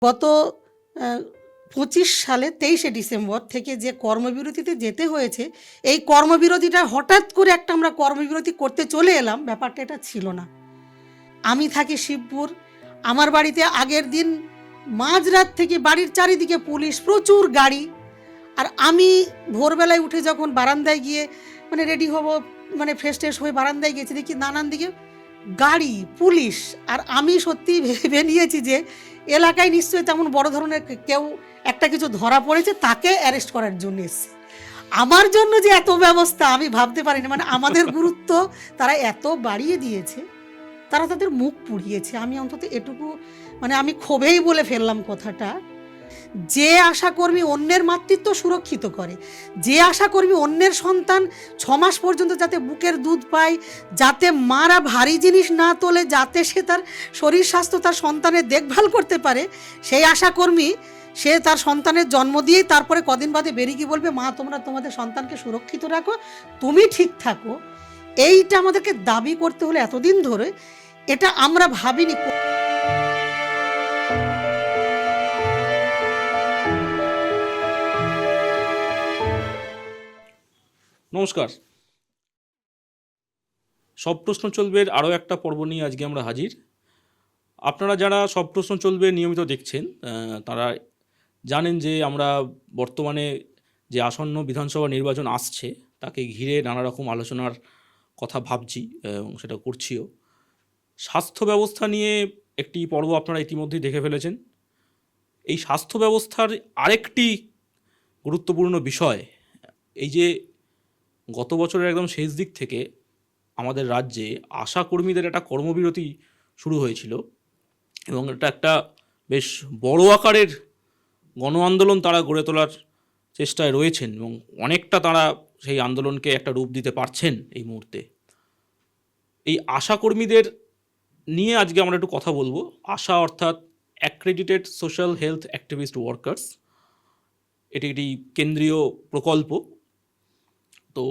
গত ২৫ সালে ২৩শে ডিসেম্বর থেকে যে কর্মবিরতিতে যেতে হয়েছে, এই কর্মবিরতিটা হঠাৎ করে একটা আমরা কর্মবিরতি করতে চলে এলাম, ব্যাপারটা এটা ছিল না। আমি থাকি শিবপুর। আমার বাড়িতে আগের দিন মাঝরাত থেকে বাড়ির চারিদিকে পুলিশ, প্রচুর গাড়ি। আর আমি ভোরবেলায় উঠে যখন বারান্দায় গিয়ে রেডি হব, ফ্রেশ ট্রেশ হয়ে বারান্দায় গেছি, দেখি নানান দিকে গাড়ি, পুলিশ। আর আমি সত্যি ভেবে নিয়েছি যে এলাকায় নিশ্চয়ই তেমন বড় ধরনের কেউ একটা কিছু ধরা পড়েছে, তাকে অ্যারেস্ট করার জন্য এসছে। আমার জন্য যে এত ব্যবস্থা আমি ভাবতে পারিনি। আমাদের গুরুত্ব তারা এত বাড়িয়ে দিয়েছে, তারা তাদের মুখ পুড়িয়েছে। আমি অন্তত এটুকু আমি ক্ষোভেই বলে ফেললাম কথাটা। যে আশাকর্মী অন্যের মাতৃত্ব সুরক্ষিত করে, যে আশাকর্মী অন্যের সন্তান 6 মাস পর্যন্ত যাতে বুকের দুধ পায়, যাতে মারা ভারী জিনিস না তোলে, যাতে সে তার শরীর স্বাস্থ্য, তার সন্তানের দেখভাল করতে পারে, সেই আশাকর্মী সে তার সন্তানের জন্ম দিয়েই তারপরে কদিন বাদে বেরিয়ে গিয়ে বলবে, মা তোমরা তোমাদের সন্তানকে সুরক্ষিত রাখো, তুমি ঠিক থাকো। এইটা আমাদেরকে দাবি করতে হলে এতদিন ধরে, এটা আমরা ভাবিনি। নমস্কার। সব প্রশ্ন চলবের আরও একটা পর্ব নিয়ে আজকে আমরা হাজির। আপনারা যারা সব প্রশ্ন চলবে নিয়মিত দেখছেন, তারা জানেন যে আমরা বর্তমানে যে আসন্ন বিধানসভা নির্বাচন আসছে তাকে ঘিরে নানা রকম আলোচনার কথা ভাবছি এবং সেটা করছিও। স্বাস্থ্য ব্যবস্থা নিয়ে একটি পর্ব আপনারা ইতিমধ্যেই দেখে ফেলেছেন। এই স্বাস্থ্য ব্যবস্থার আরেকটি গুরুত্বপূর্ণ বিষয়, এই যে গত বছরের একদম শেষ দিক থেকে আমাদের রাজ্যে আশাকর্মীদের একটা কর্মবিরতি শুরু হয়েছিল এবং এটা একটা বেশ বড় আকারের গণ আন্দোলন তারা গড়ে তোলার চেষ্টায় রয়েছেন এবং অনেকটা তারা সেই আন্দোলনকে একটা রূপ দিতে পারছেন এই মুহূর্তে। এই আশাকর্মীদের নিয়ে আজকে আমরা একটু কথা বলবো। আশা অর্থাৎ accredited social health activist workers, এটি একটি কেন্দ্রীয় প্রকল্প। তো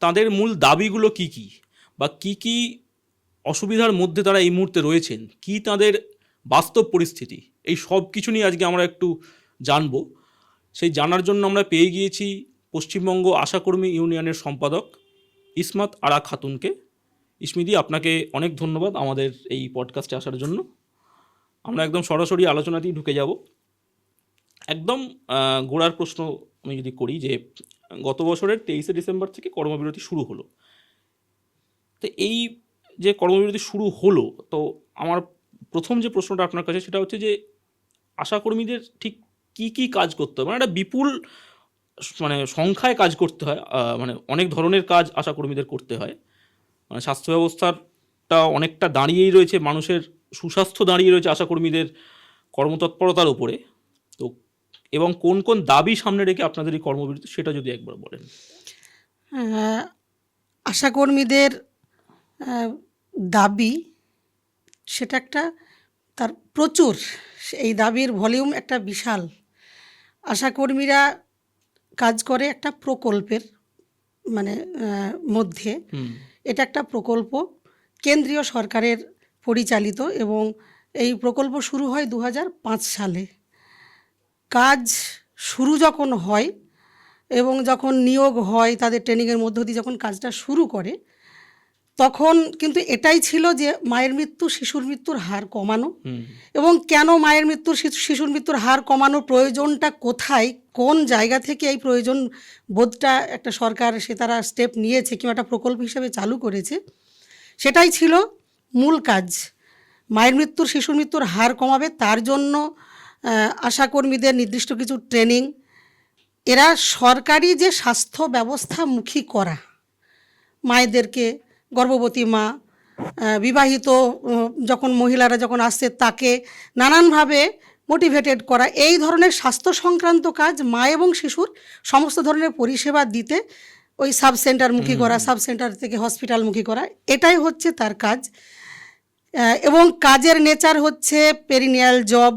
তাদের মূল দাবিগুলো কি কি, বা কি কি অসুবিধার মধ্যে তারা এই মুহূর্তে রয়েছেন, কি তাদের বাস্তব পরিস্থিতি, এই সব কিছু নিয়ে আজকে আমরা একটু জানবো। সেই জানার জন্য আমরা পেয়ে গিয়েছি পশ্চিমবঙ্গ আশাকর্মী ইউনিয়নের সম্পাদক ইসমাত আরা খাতুনকে। ইসমিদি, আপনাকে অনেক ধন্যবাদ আমাদের এই পডকাস্টে আসার জন্য। আমরা একদম সরাসরি আলোচনাতেই ঢুকে যাব। একদম গোড়ার প্রশ্ন আমি যদি করি, যে গত বছরের 23শে ডিসেম্বর থেকে কর্মবিরতি শুরু হলো, তো এই যে কর্মবিরতি শুরু হলো, তো আমার প্রথম যে প্রশ্নটা আপনার কাছে সেটা হচ্ছে যে আশাকর্মীদের ঠিক কি কি কাজ করতে হয়? একটা বিপুল সংখ্যায় কাজ করতে হয়, অনেক ধরনের কাজ আশাকর্মীদের করতে হয়। স্বাস্থ্য ব্যবস্থাটা অনেকটা দাঁড়িয়েই রয়েছে, মানুষের সুস্বাস্থ্য দাঁড়িয়ে রয়েছে আশাকর্মীদের কর্মতৎপরতার উপরে। তো এবং কোন কোন দাবি সামনে রেখে আপনাদের এই কর্মবিরতি, সেটা যদি একবার বলেন। আশাকর্মীদের দাবি সেটা একটা, তার প্রচুর, এই দাবির ভলিউম একটা বিশাল। আশাকর্মীরা কাজ করে একটা প্রকল্পের মধ্যে। এটা একটা প্রকল্প কেন্দ্রীয় সরকারের পরিচালিত এবং এই প্রকল্প শুরু হয় 2005 সালে। কাজ শুরু যখন হয় এবং যখন নিয়োগ হয়, তাদের ট্রেনিংয়ের মধ্য দিয়ে যখন কাজটা শুরু করে, তখন কিন্তু এটাই ছিল যে মায়ের মৃত্যু, শিশুর মৃত্যুর হার কমানো। এবং কেন মায়ের মৃত্যু, শিশুর মৃত্যুর হার কমানোর প্রয়োজনটা কোথায়, কোন জায়গা থেকে এই প্রয়োজন বোধটা একটা সরকার তারা স্টেপ নিয়েছে কিংবা একটা প্রকল্প হিসেবে চালু করেছে, সেটাই ছিল মূল কাজ। মায়ের মৃত্যুর, শিশুর মৃত্যুর হার কমাবে, তার জন্য আশাকর্মীদের নির্দিষ্ট কিছু ট্রেনিং, এরা সরকারি যে স্বাস্থ্য ব্যবস্থামুখী করা, মায়েদেরকে, গর্ভবতী মা, বিবাহিত যখন মহিলারা যখন আসছে তাকে নানানভাবে মোটিভেটেড করা, এই ধরনের স্বাস্থ্য সংক্রান্ত কাজ, মা এবং শিশুর সমস্ত ধরনের পরিষেবা দিতে ওই সাব সেন্টারমুখী করা, সাব সেন্টার থেকে হসপিটালমুখী করা, এটাই হচ্ছে তার কাজ। এবং কাজের নেচার হচ্ছে পেরিনিয়াল জব,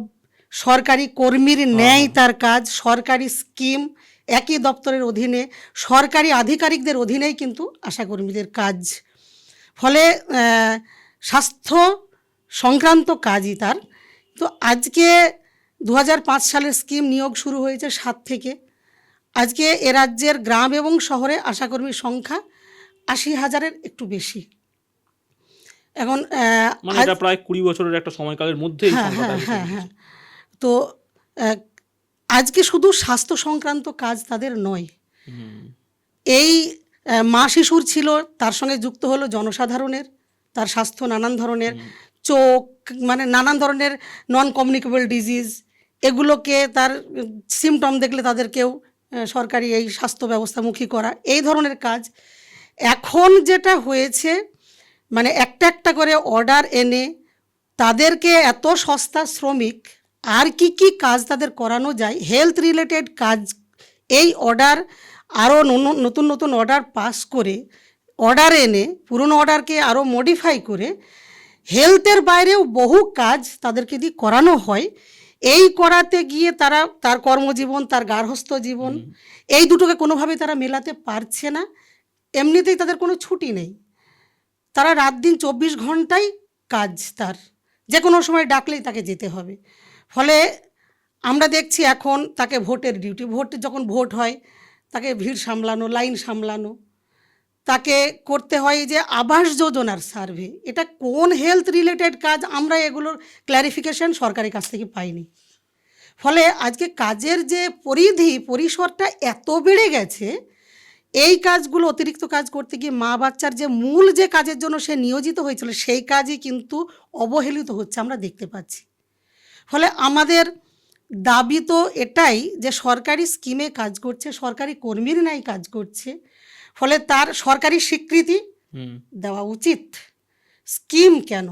সরকারি কর্মীর ন্যায় তার কাজ, সরকারি স্কিম, একই দপ্তরের অধীনে সরকারি আধিকারিকদের অধীনেই কিন্তু আশাকর্মীদের কাজ। ফলে স্বাস্থ্য সংক্রান্ত কাজই তার। তো আজকে 2005 সালের স্কিম নিয়োগ শুরু হয়েছে 7 থেকে। আজকে এ রাজ্যের গ্রাম এবং শহরে আশাকর্মীর সংখ্যা 80,000-এর একটু বেশি। এখন মানে এটা প্রায় 20 বছরের একটা সময়কালের মধ্যে এই সংখ্যাটা এসে গেছে। তো আহ, আজকে শুধু স্বাস্থ্য সংক্রান্ত কাজ তাদের নয়, এই মা শিশুর ছিল, তার সঙ্গে যুক্ত হলো জনসাধারণের, তার স্বাস্থ্য নানান ধরনের, চোখ, মানে নানান ধরনের নন কমিউনিকেবল ডিজিজ, এগুলোকে তার সিমটম দেখলে তাদেরকেও সরকারি এই স্বাস্থ্য ব্যবস্থামুখী করা, এই ধরনের কাজ। এখন যেটা হয়েছে, মানে একটা একটা করে অর্ডার এনে তাদেরকে এত সস্তা শ্রমিক, আর কি কি কাজ তাদের করানো যায় হেলথ রিলেটেড কাজ, এই অর্ডার আরও নতুন নতুন অর্ডার পাস করে, অর্ডার এনে পুরনো অর্ডারকে আরও মডিফাই করে হেলথের বাইরেও বহু কাজ তাদেরকে দিয়ে করানো হয়। এই করাতে গিয়ে তারা তার কর্মজীবন, তার গার্হস্থ্য জীবন, এই দুটোকে কোনোভাবেই তারা মেলাতে পারছে না। এমনিতেই তাদের কোনো ছুটি নেই, তারা রাত দিন 24 ঘন্টাই কাজ, তার যে কোনো সময় ডাকলেই তাকে যেতে হবে। ফলে আমরা দেখছি এখন তাকে ভোটের ডিউটি, যখন ভোট হয় তাকে ভিড় সামলানো, লাইন সামলানো, তাকে করতে হয় যে আবাস যোজনার সার্ভে। এটা কোন হেলথ রিলেটেড কাজ, আমরা এগুলোর ক্ল্যারিফিকেশন সরকারের কাছ থেকে পাইনি। ফলে আজকে কাজের যে পরিসরটা এত বেড়ে গেছে, এই কাজগুলো অতিরিক্ত কাজ করতে গিয়ে মা বাচ্চার যে মূল যে কাজের জন্য সে নিয়োজিত হয়েছিল সেই কাজই কিন্তু অবহেলিত হচ্ছে, আমরা দেখতে পাচ্ছি। ফলে আমাদের দাবি তো এটাই যে সরকারি স্কিমে কাজ করছে, সরকারি কর্মীর ন্যায় কাজ করছে, ফলে তার সরকারি স্বীকৃতি দেওয়া উচিত। স্কিম কেন,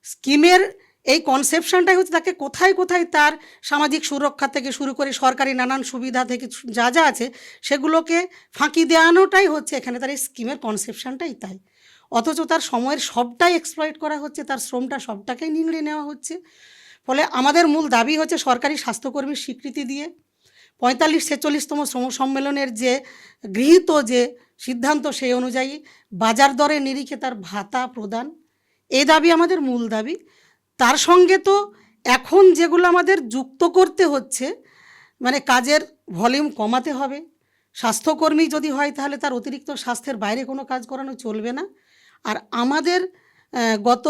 স্কিমের এই কনসেপশনটাই হচ্ছে তাকে কোথায় কোথায় তার সামাজিক সুরক্ষা থেকে শুরু করে সরকারি নানান সুবিধা থেকে যা যা আছে সেগুলোকে ফাঁকি দেওয়ানোটাই হচ্ছে এখানে তার এই স্কিমের কনসেপশনটাই তাই। অথচ তার সময়ের সবটাই এক্সপ্লয়েট করা হচ্ছে, তার শ্রমটা সবটাকেই নিংড়ে নেওয়া হচ্ছে। ফলে আমাদের মূল দাবি হচ্ছে সরকারি স্বাস্থ্যকর্মীর স্বীকৃতি দিয়ে 45-46তম শ্রম সম্মেলনের যে গৃহীত যে সিদ্ধান্ত সেই অনুযায়ী বাজার দরের নিরিখে তার ভাতা প্রদান, এই দাবি আমাদের মূল দাবি। তার সঙ্গে তো এখন যেগুলো আমাদের যুক্ত করতে হচ্ছে, মানে কাজের ভলিউম কমাতে হবে। স্বাস্থ্যকর্মী যদি হয় তাহলে তার অতিরিক্ত স্বাস্থ্যের বাইরে কোনো কাজ করানো চলবে না। আর আমাদের গত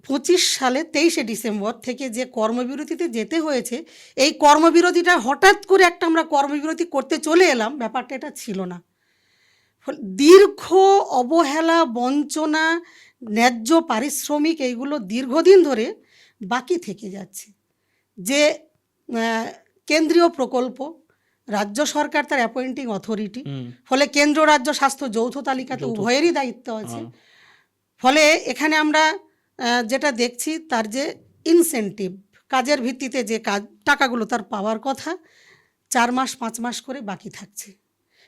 25 সালে 23শে ডিসেম্বর থেকে যে কর্মবিরতিতে যেতে হয়েছে, এই কর্মবিরতিটা হঠাৎ করে একটা আমরা কর্মবিরতি করতে চলে এলাম, ব্যাপারটা এটা ছিল না। দীর্ঘ অবহেলা, বঞ্চনা, ন্যায্য পারিশ্রমিক এইগুলো দীর্ঘদিন ধরে বাকি থেকে যাচ্ছে। যে কেন্দ্রীয় প্রকল্প, রাজ্য সরকার তার অ্যাপয়েন্টিং অথরিটি, ফলে কেন্দ্র রাজ্য স্বাস্থ্য যৌথ তালিকাতে উভয়েরই দায়িত্ব আছে। ফলে এখানে আমরা যেটা দেখছি তার যে ইনসেন্টিভ, কাজের ভিত্তিতে যে কাজ টাকাগুলো তার পাওয়ার কথা 4 মাস 5 মাস করে বাকি থাকছে,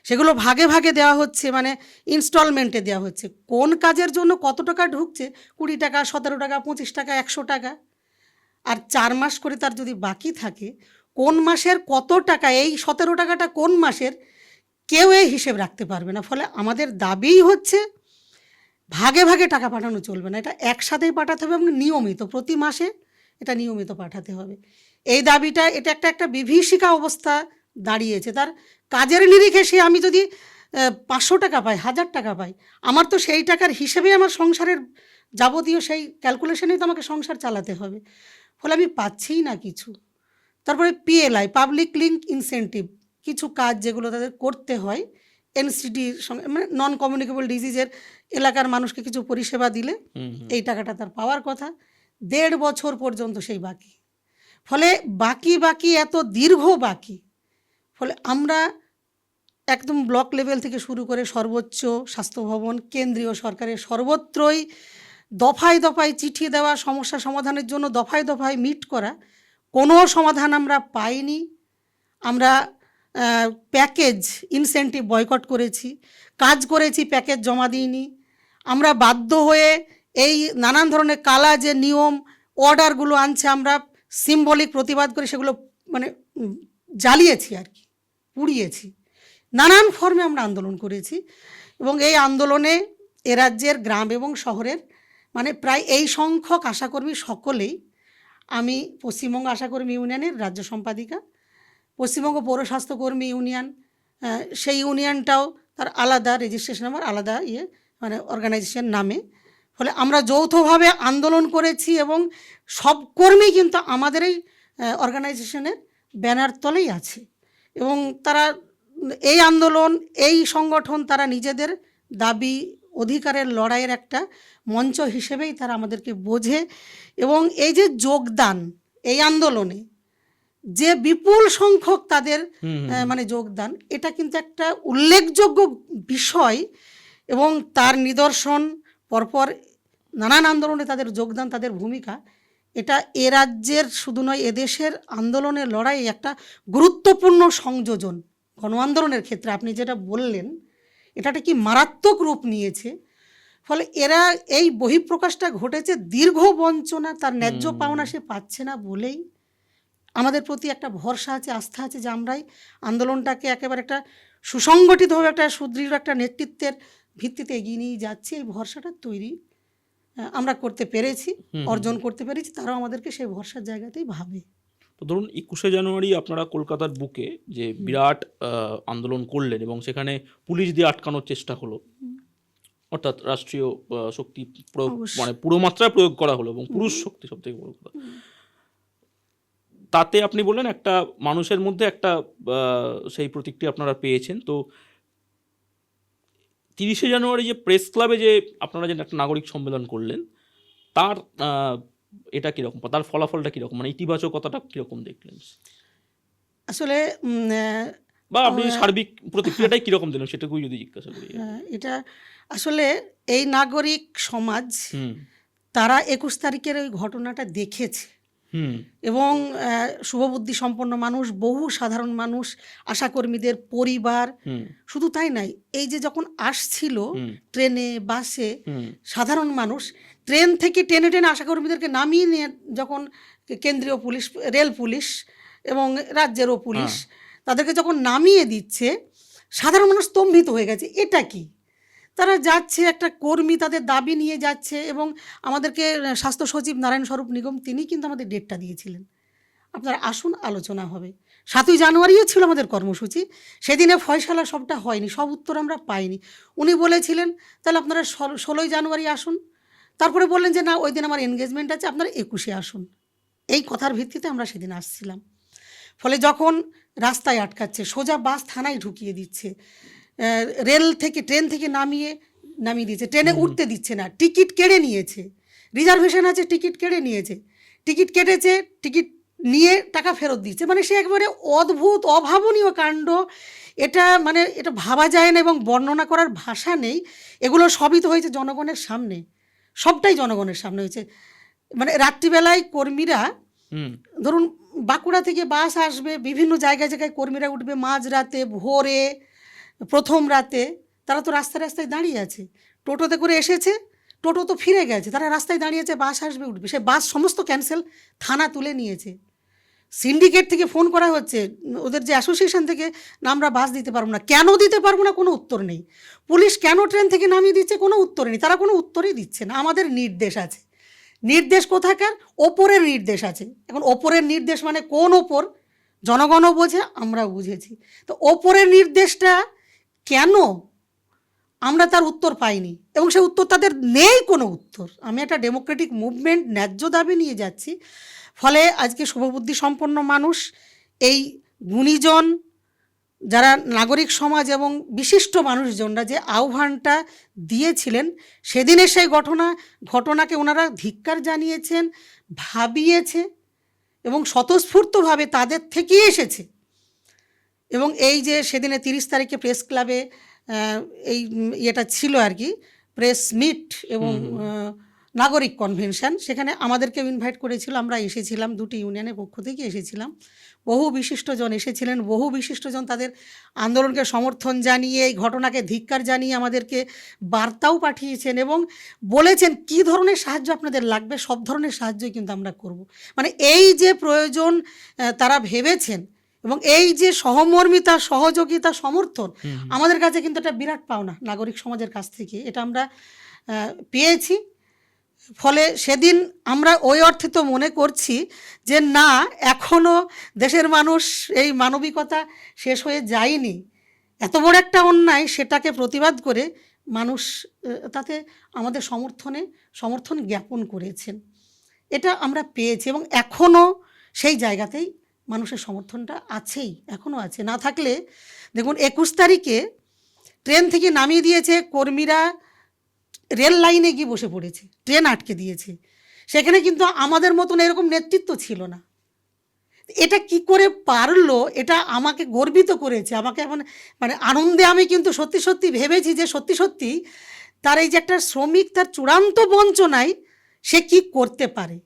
সেগুলো ভাগে ভাগে দেওয়া হচ্ছে, মানে ইনস্টলমেন্টে দেওয়া হচ্ছে। কোন কাজের জন্য কত টাকা ঢুকছে, 20 টাকা, 17 টাকা, 25 টাকা, 100 টাকা, আর 4 মাস করে তার যদি বাকি থাকে, কোন মাসের কত টাকা, এই 17 টাকাটা কোন মাসের, কেউ এই হিসেব রাখতে পারবে না। ফলে আমাদের দাবিই হচ্ছে ভাগে ভাগে টাকা পাঠানো চলবে না, এটা একসাথেই পাঠাতে হবে এবং নিয়মিত, প্রতি মাসে এটা নিয়মিত পাঠাতে হবে। এই দাবিটা, এটা একটা বিভীষিকা অবস্থা দাঁড়িয়েছে। তার কাজের নিরিখে সে, আমি যদি 500 টাকা পাই, 1000 টাকা পাই, আমার তো সেই টাকার হিসেবেই আমার সংসারের যাবতীয় সেই ক্যালকুলেশনেই তো আমাকে সংসার চালাতে হবে। ফলে আমি পাচ্ছিই না কিছু। তারপরে পিএলআই, পাবলিক লিঙ্ক ইনসেন্টিভ, কিছু কাজ যেগুলো তাদের করতে হয় এনসিডির সঙ্গে, মানে নন কমিউনিকেবল ডিজিজের এলাকার মানুষকে কিছু পরিষেবা দিলে এই টাকাটা তার পাওয়ার কথা, 1.5 বছর পর্যন্ত সেই বাকি। ফলে বাকি এত দীর্ঘ বাকি, ফলে আমরা একদম ব্লক লেভেল থেকে শুরু করে সর্বোচ্চ স্বাস্থ্য ভবন, কেন্দ্রীয় সরকারের সর্বত্রই দফায় দফায় চিঠি দেওয়া, সমস্যা সমাধানের জন্য দফায় দফায় মিট করা, কোনো সমাধান আমরা পাইনি। আমরা প্যাকেজ ইনসেন্টিভ বয়কট করেছি, কাজ করেছি, প্যাকেজ জমা দিইনি। আমরা বাধ্য হয়ে এই নানান ধরনের কালা যে নিয়ম অর্ডারগুলো আনছে, আমরা সিম্বলিক প্রতিবাদ করে সেগুলো মানে জ্বালিয়েছি, আর কি পুড়িয়েছি, নানান ফর্মে আমরা আন্দোলন করেছি। এবং এই আন্দোলনে এ রাজ্যের গ্রাম এবং শহরের মানে প্রায় এই সংখ্যক আশাকর্মী সকলেই আমি পশ্চিমবঙ্গ আশাকর্মী ইউনিয়নের রাজ্য সম্পাদিকা। পশ্চিমবঙ্গ পৌর স্বাস্থ্যকর্মী ইউনিয়ন, সেই ইউনিয়নটাও তার আলাদা রেজিস্ট্রেশন নাম্বার, আলাদা মানে অর্গানাইজেশন নামে। ফলে আমরা যৌথভাবে আন্দোলন করেছি এবং সব কর্মী কিন্তু আমাদের এই অর্গানাইজেশনের ব্যানার তলেই আছে। এবং তারা এই আন্দোলন, এই সংগঠন তারা নিজেদের দাবি অধিকারের লড়াইয়ের একটা মঞ্চ হিসেবেই তারা আমাদেরকে বোঝে। এবং এই যে যোগদান এই আন্দোলনে, যে বিপুল সংখ্যক তাদের মানে যোগদান, এটা কিন্তু একটা উল্লেখযোগ্য বিষয়। এবং তার নিদর্শন পরপর নানান আন্দোলনে তাদের যোগদান, তাদের ভূমিকা, এটা এ রাজ্যের শুধু নয়, এদেশের আন্দোলনের লড়াই একটা গুরুত্বপূর্ণ সংযোজন। গণ আন্দোলনের ক্ষেত্রে আপনি যেটা বললেন, এটা কি মারাত্মক রূপ নিয়েছে। ফলে এরা এই বহিঃপ্রকাশটা ঘটেছে দীর্ঘ বঞ্চনা, তার ন্যায্য পাওনা সে পাচ্ছে না বলেই আমাদের প্রতি একটা ভরসা আছে, আস্থা আছে যে আমরাই আন্দোলনটাকে একেবারে একটা সুসংগঠিতভাবে একটা সুদৃঢ় একটা নেতৃত্বের ভিত্তিতে এগিয়ে নিয়ে যাচ্ছি। এই ভরসাটা তৈরি আমরা করতে পেরেছি, অর্জন করতে পেরেছি। তারাও আমাদেরকে সেই ভরসার জায়গাতেই ভাবে। তো ধরুন 21শে জানুয়ারি আপনারা কলকাতার বুকে যে বিরাট আন্দোলন করলেন এবং সেখানে পুলিশ দিয়ে আটকানোর চেষ্টা হলো, অর্থাৎ রাষ্ট্রীয় শক্তি প্রয়োগ, মানে পুরো মাত্রায় প্রয়োগ করা হলো এবং পুরুষ শক্তি সব থেকে বড় কথা। তাতে আপনি বললেন একটা মানুষের মধ্যে একটা সেই প্রতিক্রিয়া আপনারা পেয়েছেন। তো 30শে জানুয়ারি যে প্রেস ক্লাবে যে আপনারা যে একটা নাগরিক সম্মেলন করলেন, তার এটা কীরকম, তার ফলাফলটা কীরকম, মানে ইতিবাচকতাটা কীরকম দেখলেন? আসলে বা আপনি সার্বিক প্রতিক্রিয়াটাই কীরকম দিলেন সেটুকুই যদি জিজ্ঞাসা করি। এটা আসলে এই নাগরিক সমাজ তারা 21 তারিখের ওই ঘটনাটা দেখেছে এবং শুভবুদ্ধি সম্পন্ন মানুষ, বহু সাধারণ মানুষ, আশাকর্মীদের পরিবার, শুধু তাই নাই, এই যে যখন আসছিল ট্রেনে বাসে সাধারণ মানুষ, ট্রেন থেকে টেনে টেনে আশাকর্মীদেরকে নামিয়ে নিয়ে যখন কেন্দ্রীয় পুলিশ, রেল পুলিশ এবং রাজ্যেরও পুলিশ তাদেরকে যখন নামিয়ে দিচ্ছে, সাধারণ মানুষ স্তম্ভিত হয়ে গেছে। এটা কি, তারা যাচ্ছে, একটা কর্মী তাদের দাবি নিয়ে যাচ্ছে। এবং আমাদেরকে স্বাস্থ্য সচিব নারায়ণ স্বরূপ নিগম তিনি কিন্তু আমাদের ডেটটা দিয়েছিলেন, আপনারা আসুন আলোচনা হবে। 7ই জানুয়ারিও ছিল আমাদের কর্মসূচি, সেদিনে ফয়সালা সবটা হয়নি, সব উত্তর আমরা পাইনি। উনি বলেছিলেন তাহলে আপনারা 16ই জানুয়ারি আসুন। তারপরে বললেন যে না, ওই দিন আমার এনগেজমেন্ট আছে, আপনারা 21শে আসুন। এই কথার ভিত্তিতে আমরা সেদিন আসছিলাম। ফলে যখন রাস্তায় আটকাচ্ছে, সোজা বাস থানায় ঢুকিয়ে দিচ্ছে, রেল থেকে ট্রেন থেকে নামিয়ে দিয়েছে, ট্রেনে উঠতে দিচ্ছে না, টিকিট কেড়ে নিয়েছে, রিজার্ভেশন আছে টিকিট কেড়ে নিয়েছে, টিকিট কেটেছে, টিকিট নিয়ে টাকা ফেরত দিচ্ছে। মানে সে একবারে অদ্ভুত অভাবনীয় কাণ্ড। এটা মানে এটা ভাবা যায় না এবং বর্ণনা করার ভাষা নেই। এগুলো সবই তো হয়েছে জনগণের সামনে, সবটাই জনগণের সামনে হয়েছে। মানে রাত্রিবেলায় কর্মীরা, ধরুন বাঁকুড়া থেকে বাস আসবে, বিভিন্ন জায়গায় জায়গায় কর্মীরা উঠবে, মাঝরাতে, ভোরে, প্রথম রাতে, তারা তো রাস্তায় রাস্তায় দাঁড়িয়ে আছে। টোটোতে করে এসেছে, টোটো তো ফিরে গেছে, তারা রাস্তায় দাঁড়িয়েছে, বাস আসবে উঠবে, সে বাস সমস্ত ক্যান্সেল, থানা তুলে নিয়েছে। সিন্ডিকেট থেকে ফোন করা হচ্ছে, ওদের যে অ্যাসোসিয়েশন থেকে, না আমরা বাস দিতে পারবো না। কেন দিতে পারবো না কোনো উত্তর নেই। পুলিশ কেন ট্রেন থেকে নামিয়ে দিচ্ছে কোনো উত্তর নেই, তারা কোনো উত্তরই দিচ্ছে না। আমাদের নির্দেশ আছে, নির্দেশ কোথাকার, ওপরের নির্দেশ আছে। এখন ওপরের নির্দেশ মানে কোন ওপর, জনগণও বোঝে, আমরাও বুঝেছি। তো ওপরের নির্দেশটা কেন, আমরা তার উত্তর পাইনি এবং সে উত্তর তাদের নেই, কোনো উত্তর। আমি একটা ডেমোক্রেটিক মুভমেন্ট, ন্যায্য দাবি নিয়ে যাচ্ছি। ফলে আজকে শুভবুদ্ধি সম্পন্ন মানুষ, এই গুণীজন যারা নাগরিক সমাজ এবং বিশিষ্ট মানুষজনরা যে আহ্বানটা দিয়েছিলেন, সেদিনের সেই ঘটনাকে ওনারা ধিক্কার জানিয়েছেন, ভাবিয়েছে এবং স্বতঃস্ফূর্তভাবে তাদের থেকেই এসেছে। এবং এই যে সেদিনে 30 তারিখে প্রেস ক্লাবে এই ইয়েটা ছিল আর কি, প্রেস মিট এবং নাগরিক কনভেনশন, সেখানে আমাদেরকেও ইনভাইট করেছিল, আমরা এসেছিলাম, 2টি ইউনিয়নের পক্ষ থেকে এসেছিলাম। বহু বিশিষ্টজন এসেছিলেন, বহু বিশিষ্টজন তাদের আন্দোলনকে সমর্থন জানিয়ে, এই ঘটনাকে ধিক্কার জানিয়ে আমাদেরকে বার্তাও পাঠিয়েছেন এবং বলেছেন কী ধরনের সাহায্য আপনাদের লাগবে, সব ধরনের সাহায্যই কিন্তু আমরা করব। মানে এই যে প্রয়োজন তারা ভেবেছেন এবং এই যে সহমর্মিতা, সহযোগিতা, সমর্থন, আমাদের কাছে কিন্তু একটা বিরাট পাওনা নাগরিক সমাজের কাছ থেকে, এটা আমরা পেয়েছি। ফলে সেদিন আমরা ওই অর্থে তো মনে করছি যে না, এখনও দেশের মানুষ এই মানবিকতা শেষ হয়ে যায়নি। এত বড় একটা অন্যায়, সেটাকে প্রতিবাদ করে মানুষ তাতে আমাদের সমর্থন জ্ঞাপন করেছেন। এটা আমরা পেয়েছি এবং এখনও সেই জায়গাতেই মানুষের সমর্থনটা আছেই, এখনও আছে। না থাকলে দেখুন 21 তারিখে ট্রেন থেকে নামিয়ে দিয়েছে, কর্মীরা রেল লাইনে গিয়ে বসে পড়েছে, ট্রেন আটকে দিয়েছে। সেখানে কিন্তু আমাদের মতন এরকম নেতৃত্ব ছিল না। এটা কি করে পারলো, এটা আমাকে গর্বিত করেছে। আমাকে এখন মানে আনন্দে আমি কিন্তু সত্যি সত্যি ভেবেছি যে সত্যি সত্যি তার এই যে একটা শ্রমিক, তার চূড়ান্ত বঞ্চনায় সে কি করতে পারে।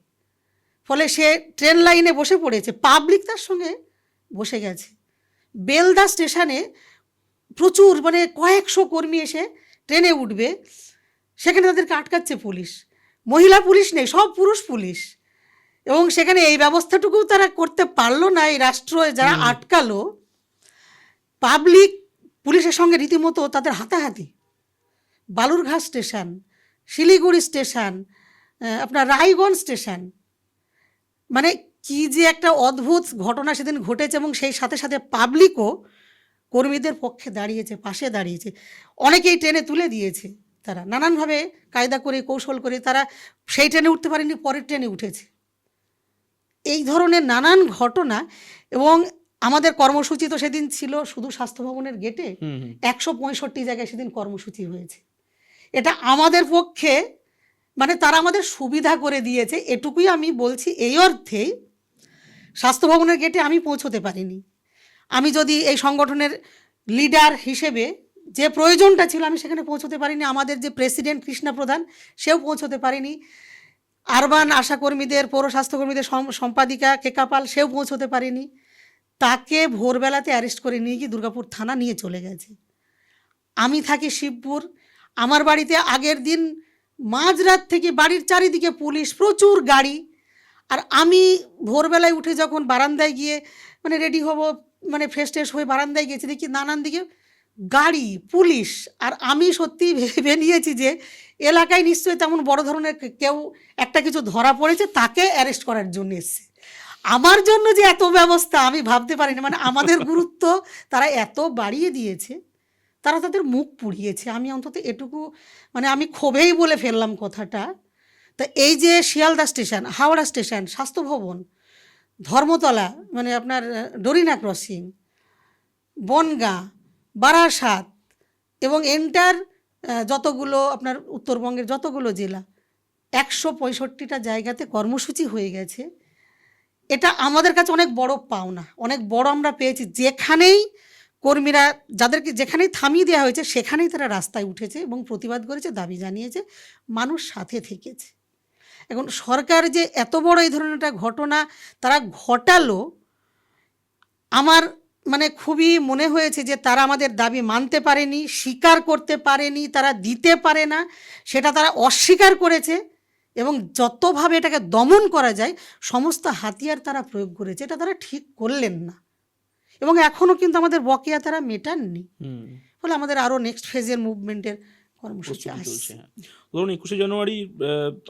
ফলে সে ট্রেন লাইনে বসে পড়েছে, পাবলিক তার সঙ্গে বসে গেছে। বেলদা স্টেশনে প্রচুর মানে কয়েকশো কর্মী এসে ট্রেনে উঠবে, সেখানে তাদেরকে আটকাচ্ছে পুলিশ। মহিলা পুলিশ নেই, সব পুরুষ পুলিশ। এবং সেখানে এই ব্যবস্থাটুকুও তারা করতে পারলো না। এই রাষ্ট্র যারা আটকালো, পাবলিক পুলিশের সঙ্গে রীতিমতো তাদের হাতাহাতি। বালুরঘাট স্টেশন, শিলিগুড়ি স্টেশন, আপনার রায়গঞ্জ স্টেশন, মানে কি যে একটা অদ্ভুত ঘটনা সেদিন ঘটেছে। এবং সেই সাথে সাথে পাবলিকও কর্মীদের পক্ষে দাঁড়িয়েছে, পাশে দাঁড়িয়েছে। অনেকেই ট্রেনে তুলে দিয়েছে, তারা নানানভাবে কায়দা করে কৌশল করে তারা সেই ট্রেনে উঠতে পারেনি, পরের ট্রেনে উঠেছে। এই ধরনের নানান ঘটনা। এবং আমাদের কর্মসূচি তো সেদিন ছিল শুধু স্বাস্থ্য ভবনের গেটে 165 জায়গায় সেদিন কর্মসূচি হয়েছে। এটা আমাদের পক্ষে মানে তারা আমাদের সুবিধা করে দিয়েছে, এটুকুই আমি বলছি। এই অর্থেই স্বাস্থ্য ভবনের গেটে আমি পৌঁছতে পারিনি। আমি যদি এই সংগঠনের লিডার হিসেবে যে প্রয়োজনটা ছিল আমি সেখানে পৌঁছতে পারিনি। আমাদের যে প্রেসিডেন্ট কৃষ্ণা প্রধান, সেও পৌঁছতে পারেনি। আরবান আশাকর্মীদের, পৌর স্বাস্থ্যকর্মীদের সম্পাদিকা কেকা পাল, সেও পৌঁছতে পারেনি। তাকে ভোরবেলাতে অ্যারেস্ট করে নিয়ে গিয়ে দুর্গাপুর থানা নিয়ে চলে গেছে। আমি থাকি শিবপুর, আমার বাড়িতে আগের দিন মাঝরাত থেকে বাড়ির চারিদিকে পুলিশ, প্রচুর গাড়ি। আর আমি ভোরবেলায় উঠে যখন বারান্দায় গিয়ে মানে রেডি হব, মানে ফ্রেশ ট্রেশ হয়ে বারান্দায় গেছি, দেখি নানান দিকে গাড়ি, পুলিশ। আর আমি সত্যি ভেবে নিয়েছি যে এলাকায় নিশ্চয়ই তেমন বড় ধরনের কেউ একটা কিছু ধরা পড়েছে, তাকে অ্যারেস্ট করার জন্য এসছে। আমার জন্য যে এত ব্যবস্থা আমি ভাবতে পারিনি। মানে আমাদের গুরুত্ব তারা এত বাড়িয়ে দিয়েছে, তারা তাদের মুখ পুড়িয়েছে। আমি অন্তত এটুকু মানে আমি ক্ষোভেই বলে ফেললাম কথাটা। তা এই যে শিয়ালদা স্টেশন, হাওড়া স্টেশন, স্বাস্থ্য ভবন, ধর্মতলা, মানে আপনার ডরিনা ক্রসিং, বনগাঁ, বারাসাত এবং এন্টার যতগুলো আপনার উত্তরবঙ্গের যতগুলো জেলা, 165টা জায়গাতে কর্মসূচি হয়ে গেছে। এটা আমাদের কাছে অনেক বড় পাওনা, অনেক বড় আমরা পেয়েছি। যেখানেই কর্মীরা, যাদেরকে যেখানেই থামিয়ে দেওয়া হয়েছে, সেখানেই তারা রাস্তায় উঠেছে এবং প্রতিবাদ করেছে, দাবি জানিয়েছে, মানুষ সাথে থেকেছে। এখন সরকার যে এত বড় এই ধরনের একটা ঘটনা তারা ঘটালো, আমার মানে খুবই মনে হয়েছে যে তারা আমাদের দাবি মানতে পারেনি, স্বীকার করতে পারেনি, তারা দিতে পারে না, সেটা তারা অস্বীকার করেছে। এবং যতভাবে এটাকে দমন করা যায় সমস্ত হাতিয়ার তারা প্রয়োগ করেছে। এটা তারা ঠিক করলেন না এবং এখনও কিন্তু আমাদের বকেয়া তারা মেটাননি। ফলে আমাদের আরও নেক্সট ফেজের মুভমেন্টের কর্মসূচি আসছে। ধরুন 21শে জানুয়ারি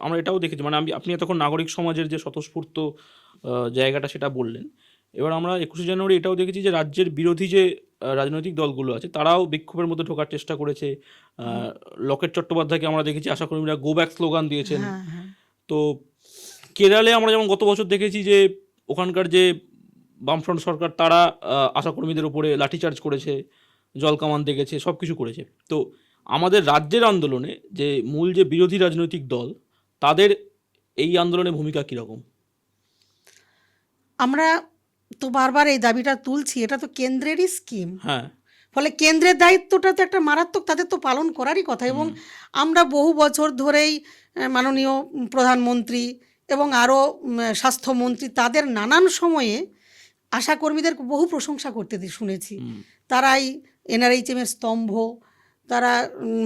আমরা এটাও দেখেছি, মানে আপনি এতক্ষণ নাগরিক সমাজের যে স্বতঃস্ফূর্ত জায়গাটা সেটা বললেন। এবার আমরা 21শে জানুয়ারি এটাও দেখেছি যে রাজ্যের বিরোধী যে রাজনৈতিক দলগুলো আছে তারাও বিক্ষোভের মধ্যে ঢোকার চেষ্টা করেছে। লকেট চট্টোপাধ্যায়কে আমরা দেখেছি আশাকর্মীরা গো ব্যাক স্লোগান দিয়েছেন। তো কেরালে আমরা যেমন গত বছর দেখেছি যে ওখানকার যে বামফ্রন্ট সরকার তারা আশাকর্মীদের উপরে লাঠিচার্জ করেছে, জলকামান দেখেছে, সব কিছু করেছে। তো আমাদের রাজ্যের আন্দোলনে যে মূল যে বিরোধী রাজনৈতিক দল, তাদের এই আন্দোলনে ভূমিকা কীরকম? আমরা তো বারবার এই দাবিটা তুলছি, এটা তো কেন্দ্রেরই স্কিম। হ্যাঁ, ফলে কেন্দ্রের দায়িত্বটা তো একটা মারাত্মক, তাদের তো পালন করারই কথা। এবং আমরা বহু বছর ধরেই মাননীয় প্রধানমন্ত্রী এবং আরও স্বাস্থ্যমন্ত্রী তাদের নানান সময়ে আশাকর্মীদের বহু প্রশংসা করতে শুনেছি। তারাই এনআরএইচএমের স্তম্ভ, তারা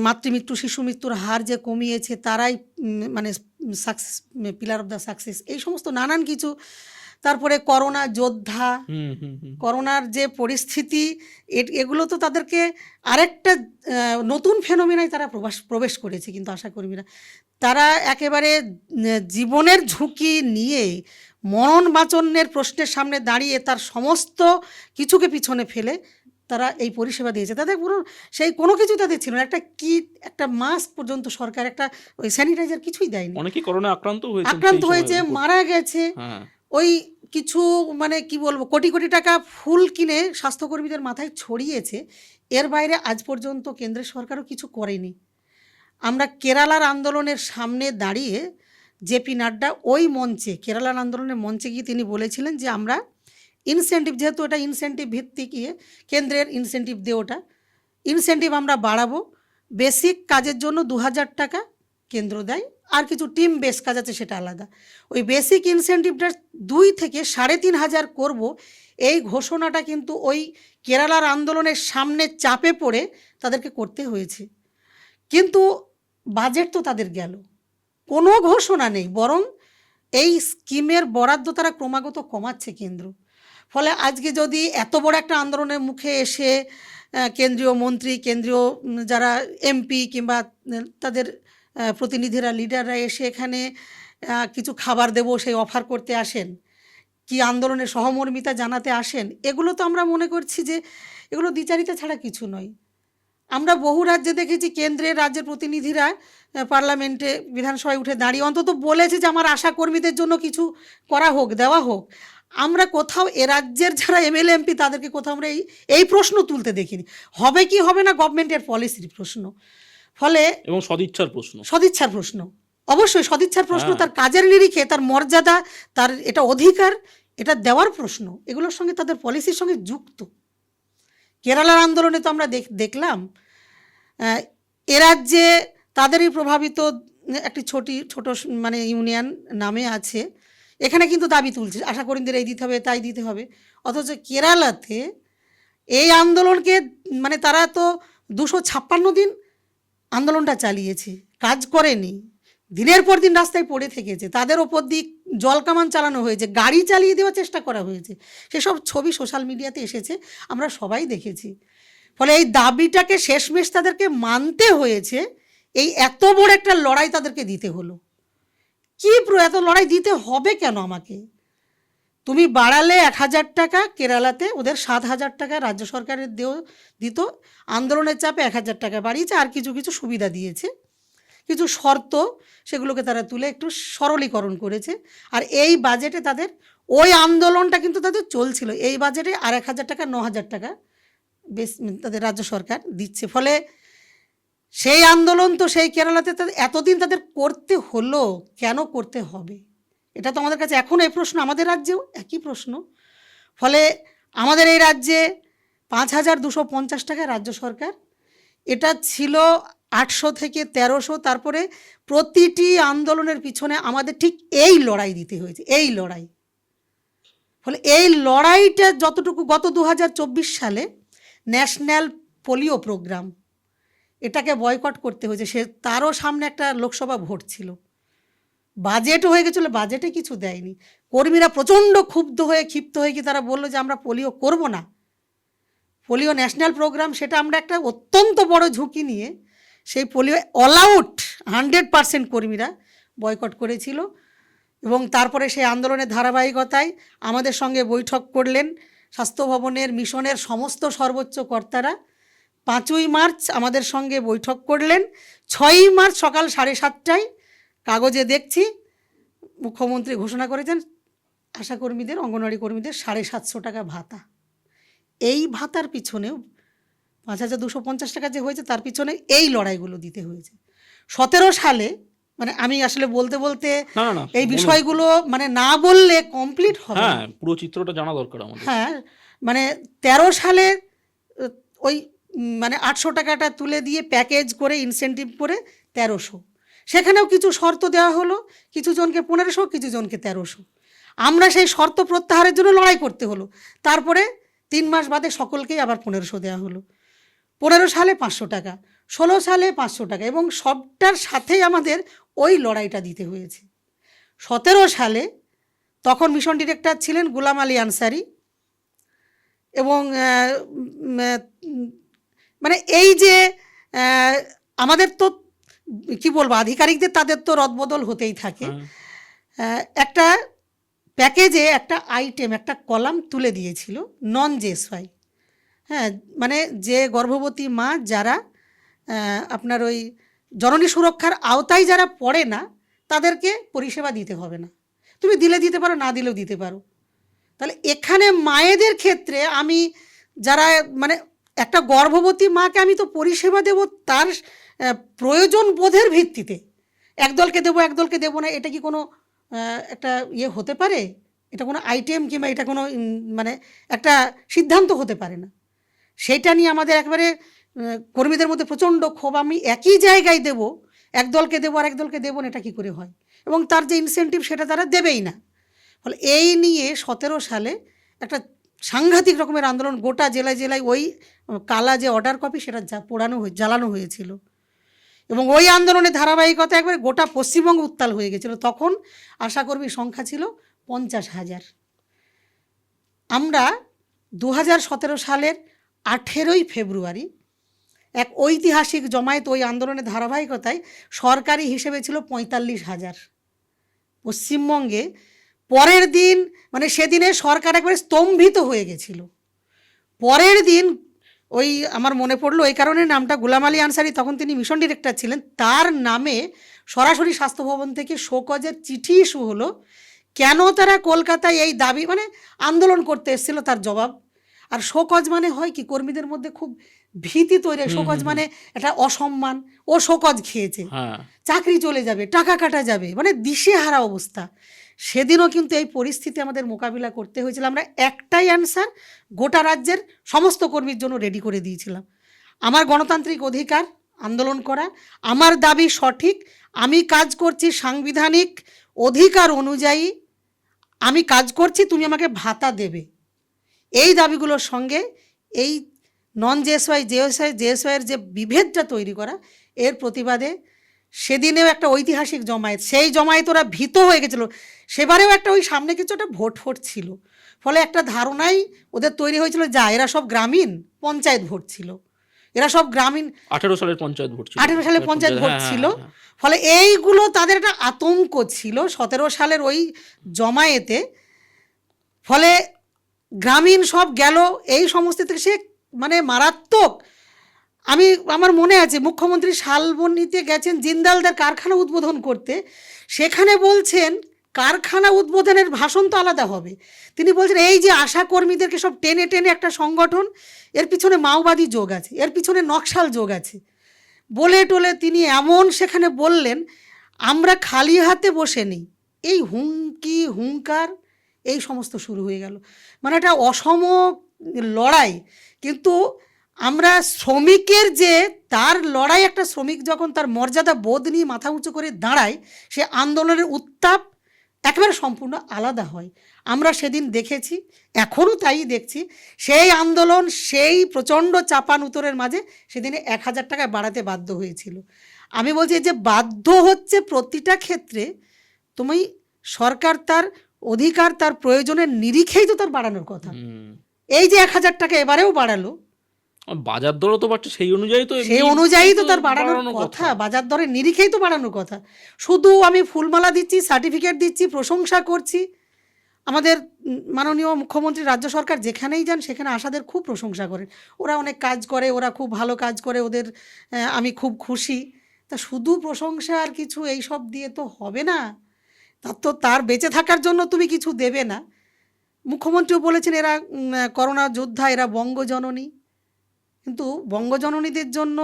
মাতৃমৃত্যু, শিশু মৃত্যুর হার যে কমিয়েছে, তারাই মানে success, pillar of the success, এই সমস্ত নানান কিছু। তারপরে করোনা যোদ্ধা, করোনার যে পরিস্থিতি, এগুলো তো তাদেরকে আরেকটা নতুন ফেনোমেনায় তারা প্রবেশ করেছে কিন্তু আশাকর্মীরা। তারা একেবারে জীবনের ঝুঁকি নিয়ে মরণ বাঁচনের প্রশ্নের সামনে দাঁড়িয়ে তার সমস্ত কিছুকে পিছনে ফেলে তারা এই পরিষেবা দিয়েছে। তাদের পুরো সেই কোনো কিছু তাদের ছিল না, একটা কিট, একটা মাস্ক পর্যন্ত সরকার, একটা ওই স্যানিটাইজার কিছুই দেয়নি। অনেকে করোনা আক্রান্ত হয়েছে, মারা গেছে। হ্যাঁ, ওই কিছু মানে কি বলবো, কোটি কোটি টাকা ফুল কিনে স্বাস্থ্যকর্মীদের মাথায় ছড়িয়েছে। এর বাইরে আজ পর্যন্ত কেন্দ্রের সরকারও কিছু করেনি। আমরা কেরালার আন্দোলনের সামনে দাঁড়িয়ে জেপি নাড্ডা ওই মঞ্চে, কেরালার আন্দোলনের মঞ্চে গিয়ে তিনি বলেছিলেন যে আমরা ইনসেন্টিভ, যেহেতু এটা ইনসেন্টিভ ভিত্তিক কেন্দ্রের ইনসেন্টিভ দিয়ে, ওটা ইনসেন্টিভ আমরা বাড়াবো। বেসিক কাজের জন্য 2000 টাকা কেন্দ্র দেয়, আর কিছু টিম বেস কাজ আছে সেটা আলাদা। ওই বেসিক ইনসেন্টিভটা 2 থেকে 3500 করব, এই ঘোষণাটা কিন্তু ওই কেরালার আন্দোলনের সামনে চাপে পড়ে তাদেরকে করতে হয়েছে। কিন্তু বাজেট তো তাদের গেল, কোনো ঘোষণা নেই, বরং এই স্কিমের বরাদ্দ তারা ক্রমাগত কমাচ্ছে কেন্দ্র। ফলে আজকে যদি এত বড় একটা আন্দোলনের মুখে এসে কেন্দ্রীয় মন্ত্রী, কেন্দ্রীয় যারা এমপি কিংবা তাদের প্রতিনিধিরা, লিডাররা এসে এখানে কিছু খাবার দেবো সেই অফার করতে আসেন, কি আন্দোলনের সহমর্মিতা জানাতে আসেন, এগুলো তো আমরা মনে করছি যে এগুলো দ্বিচারিতা ছাড়া কিছু নয়। আমরা বহু রাজ্যে দেখেছি কেন্দ্রের রাজ্যের প্রতিনিধিরা পার্লামেন্টে, বিধানসভায় উঠে দাঁড়িয়ে অন্তত বলেছে যে আমার আশা কর্মীদের জন্য কিছু করা হোক, দেওয়া হোক। আমরা কোথাও এ রাজ্যের যারা এমএলএ এমপি তাদেরকে কোথাও আমরা এই প্রশ্ন তুলতে দেখিনি। হবে কি হবে না গভর্নমেন্টের পলিসির প্রশ্ন, ফলে এবং সদিচ্ছার প্রশ্ন, অবশ্যই সদিচ্ছার প্রশ্ন, তার কাজের নিরিখে তার মর্যাদা, তার এটা অধিকার, এটা দেওয়ার প্রশ্ন, এগুলোর সঙ্গে তাদের পলিসির সঙ্গে যুক্ত। কেরালার আন্দোলনে তো আমরা দেখলাম এ রাজ্যে তাদেরই প্রভাবিত একটি ছোট মানে ইউনিয়ন নামে আছে, এখানে কিন্তু দাবি তুলছে আশাকর্মীদের এই দিতে হবে, তাই দিতে হবে। অথচ কেরালাতে এই আন্দোলনকে মানে তারা তো 256 দিন আন্দোলনটা চালিয়েছে, কাজ করেনি, দিনের পর দিন রাস্তায় পড়ে থেকেছে, তাদের ওপর দিক জলকামান চালানো হয়েছে, গাড়ি চালিয়ে দেওয়ার চেষ্টা করা হয়েছে, সেসব ছবি সোশ্যাল মিডিয়াতে এসেছে, আমরা সবাই দেখেছি। ফলে এই দাবিটাকে শেষমেশ তাদেরকে মানতে হয়েছে, এই এত বড় একটা লড়াই তাদেরকে দিতে হলো। কি এত লড়াই দিতে হবে কেন আমাকে? তুমি বাড়ালে 1000 টাকা, কেরালাতে ওদের 7000 টাকা রাজ্য সরকারের দিত, আন্দোলনের চাপে 1000 টাকা বাড়িয়েছে, আর কিছু কিছু সুবিধা দিয়েছে, কিছু শর্ত, সেগুলোকে তারা তুলে একটু সরলীকরণ করেছে। আর এই বাজেটে তাদের ওই আন্দোলনটা কিন্তু তাদের চলছিল, এই বাজেটে আর 1000 টাকা 9000 টাকা বেশ তাদের রাজ্য সরকার দিচ্ছে। ফলে সেই আন্দোলন তো সেই কেরালাতে তাদের এতদিন তাদের করতে হলো, কেন করতে হবে? এটা তো আমাদের কাছে এখনও এই প্রশ্ন, আমাদের রাজ্যেও একই প্রশ্ন। ফলে আমাদের এই রাজ্যে 5250 টাকা রাজ্য সরকার, এটা ছিল 800 থেকে 1300। তারপরে প্রতিটি আন্দোলনের পিছনে আমাদের ঠিক এই লড়াই দিতে হয়েছে, এই লড়াই। ফলে এই লড়াইটা যতটুকু, গত 2024 সালে ন্যাশনাল পোলিও প্রোগ্রাম, এটাকে বয়কট করতে হয়েছে, তারও সামনে একটা লোকসভা ভোট ছিল, বাজেটও হয়ে গেছিলো, বাজেটে কিছু দেয়নি। কর্মীরা প্রচণ্ড ক্ষিপ্ত হয়ে কি তারা বললো যে আমরা পোলিও করব না, পোলিও ন্যাশনাল প্রোগ্রাম, সেটা আমরা একটা অত্যন্ত বড় ঝুঁকি নিয়ে সেই পোলিও অল আউট 100% কর্মীরা বয়কট করেছিল। এবং তারপরে সেই আন্দোলনের ধারাবাহিকতায় আমাদের সঙ্গে বৈঠক করলেন স্বাস্থ্য ভবনের, মিশনের সমস্ত সর্বোচ্চ কর্তারা। 5ই মার্চ আমাদের সঙ্গে বৈঠক করলেন, 6ই মার্চ সকাল 7:30টায় কাগজে দেখছি মুখ্যমন্ত্রী ঘোষণা করেছেন আশাকর্মীদের, অঙ্গনওয়াড়ি কর্মীদের 750 টাকা ভাতা। এই ভাতার পিছনেও 5250 টাকা যে হয়েছে, তার পিছনে এই লড়াইগুলো দিতে হয়েছে। 17 সালে, মানে আমি আসলে বলতে এই বিষয়গুলো মানে না বললে কমপ্লিট হবে, হ্যাঁ, পুরো চিত্রটা জানা দরকার আমাদের। হ্যাঁ, মানে 13 সালে ওই মানে 800 টাকাটা তুলে দিয়ে প্যাকেজ করে ইনসেন্টিভ করে 1300, সেখানেও কিছু শর্ত দেওয়া হলো, কিছু জনকে 1500, কিছু জনকে 1300। আমরা সেই শর্ত প্রত্যাহারের জন্য লড়াই করতে হলো। তারপরে 3 মাস বাদে সকলকেই আবার 1500 দেওয়া হলো। 15 সালে 500 টাকা, 16 সালে 500 টাকা, এবং সবটার সাথেই আমাদের ওই লড়াইটা দিতে হয়েছে। 17 সালে তখন মিশন ডিরেক্টর ছিলেন গুলাম আলী আনসারি, এবং মানে এই যে আমাদের তো কি বলবো, আধিকারিকদের তাদের তো রদবদল হতেই থাকে। হ্যাঁ। একটা প্যাকেজে একটা আইটেম, একটা কলাম তুলে দিয়েছিল নন জেএসওয়াই। হ্যাঁ, মানে যে গর্ভবতী মা যারা আপনার ওই জননী সুরক্ষার আওতায় যারা পড়ে না, তাদেরকে পরিষেবা দিতে হবে না। তুমি দিলে দিতে পারো, না দিলেও দিতে পারো। তাহলে এখানে মায়েদের ক্ষেত্রে আমি যারা মানে একটা গর্ভবতী মাকে আমি তো পরিষেবা দেব তার প্রয়োজন বোধের ভিত্তিতে। একদলকে দেবো, একদলকে দেবো না, এটা কি কোনো একটা ইয়ে হতে পারে? এটা কোনো আইটেম কিংবা এটা কোনো মানে একটা সিদ্ধান্ত হতে পারে না। সেটা নিয়ে আমাদের একবারে কর্মীদের মধ্যে প্রচণ্ড ক্ষোভ। আমি একই জায়গায় দেবো, একদলকে দেবো আর একদলকে দেবো না, এটা কী করে হয়? এবং তার যে ইনসেন্টিভ সেটা তারা দেবেই না। ফলে এই নিয়ে 17 সালে একটা সাংঘাতিক রকমের আন্দোলন, গোটা জেলায় জেলায় ওই কালা যে অর্ডার কপি সেটা জ্বালানো হয়েছিল। এবং ওই আন্দোলনের ধারাবাহিকতা একবারে গোটা পশ্চিমবঙ্গ উত্তাল হয়ে গেছিলো। তখন আশাকর্মীর সংখ্যা ছিল 50,000। আমরা 2017 সালের 18ই ফেব্রুয়ারি এক ঐতিহাসিক জমায়েত, ওই আন্দোলনের ধারাবাহিকতায় সরকারি হিসেবে ছিল 45,000 পশ্চিমবঙ্গে। পরের দিন মানে সেদিনে সরকার একবারে স্তম্ভিত হয়ে গেছিল। পরের দিন ওই আমার মনে পড়লো এই কারণে নামটা, গোলাম আলী আনসারি, তখন তিনি মিশন ডিরেক্টর ছিলেন, তার নামে সরাসরি স্বাস্থ্য ভবন থেকে শোকজের চিঠি ইস্যু হলো। কেন তারা কলকাতায় এই দাবি মানে আন্দোলন করতে এসেছিল তার জবাব। আর শোকজ মানে হয় কি, কর্মীদের মধ্যে খুব ভীতি তৈরি। শোকজ মানে একটা অসম্মান, ও শোকজ খেয়েছে, চাকরি চলে যাবে, টাকা কাটা যাবে, মানে দিশেহারা অবস্থা। সেদিনও কিন্তু এই পরিস্থিতি আমাদের মোকাবিলা করতে হয়েছিল। আমরা একটাই অ্যান্সার গোটা রাজ্যের সমস্ত কর্মীর জন্য রেডি করে দিয়েছিলাম। আমার গণতান্ত্রিক অধিকার আন্দোলন করা, আমার দাবি সঠিক, আমি কাজ করছি সাংবিধানিক অধিকার অনুযায়ী, আমি কাজ করছি, তুমি আমাকে ভাতা দেবে। এই দাবিগুলোর সঙ্গে এই নন জেএসওয়াই জেএসওয়াইয়ের যে বিভেদটা তৈরি করা, এর প্রতিবাদে সেদিনেও একটা ঐতিহাসিক জমায়েত। সেই জমায়েত ওরা ভীত হয়ে গেছিলো। সেবারেও একটা ওই সামনে কিছু একটা ভোট ছিল, ফলে একটা ধারণাই ওদের তৈরি হয়েছিল, যা এরা সব গ্রামীণ পঞ্চায়েত ভোট ছিল, এরা সব গ্রামীণ 18 সালের পঞ্চায়েত ভোট ছিল, 18 সালে পঞ্চায়েত ভোট ছিল। ফলে এইগুলো তাদের একটা আতঙ্ক ছিল 17 সালের ওই জমায়েতে। ফলে গ্রামীণ সব গেল এই সমস্ত থেকে, সে মানে মারাত্মক। আমার মনে আছে মুখ্যমন্ত্রী শালবনীতে গেছেন জিন্দালদের কারখানা উদ্বোধন করতে, সেখানে বলছেন কারখানা উদ্বোধনের ভাষণ তো আলাদা হবে, তিনি বলছেন এই যে আশা কর্মীদেরকে সব টেনে টেনে একটা সংগঠন, এর পিছনে মাওবাদী যোগ আছে, এর পিছনে নকশাল যোগ আছে বলে টোলে তিনি এমন সেখানে বললেন, আমরা খালি হাতে বসে নেই। এই হুমকি হুঙ্কার এই সমস্ত শুরু হয়ে গেল। মানে একটা অসম লড়াই। কিন্তু আমরা শ্রমিকের যে তার লড়াই, একটা শ্রমিক যখন তার মর্যাদা বোধ নিয়ে মাথা উঁচু করে দাঁড়ায়, সে আন্দোলনের উত্তাপ একেবারে সম্পূর্ণ আলাদা হয়। আমরা সেদিন দেখেছি, এখনও তাই দেখছি। সেই আন্দোলন, সেই প্রচণ্ড চাপান উত্তরের মাঝে সেদিনে 1,000 টাকায় বাড়াতে বাধ্য হয়েছিল। আমি বলছি যে বাধ্য হচ্ছে প্রতিটা ক্ষেত্রে, তুমি সরকার তার অধিকার, তার প্রয়োজনের নিরিখেই তো তার বাড়ানোর কথা। এই যে 1,000 টাকা এবারেও বাড়ালো, বাজার দরও তো বাড়ছে, সেই অনুযায়ী তো তার বাড়ানোর কথা, বাজার দরের নিরিখেই তো বাড়ানোর কথা। শুধু আমি ফুলমালা দিচ্ছি, সার্টিফিকেট দিচ্ছি, প্রশংসা করছি। আমাদের মাননীয় মুখ্যমন্ত্রী, রাজ্য সরকার যেখানেই যান সেখানে আশাদের খুব প্রশংসা করেন, ওরা অনেক কাজ করে, ওরা খুব ভালো কাজ করে, ওদের আমি খুব খুশি। তা শুধু প্রশংসা আর কিছু এইসব দিয়ে তো হবে না, তার বেঁচে থাকার জন্য তুমি কিছু দেবে না। মুখ্যমন্ত্রীও বলেছেন এরা করোনা যোদ্ধা, এরা বঙ্গজননী। কিন্তু বঙ্গজননীদের জন্য,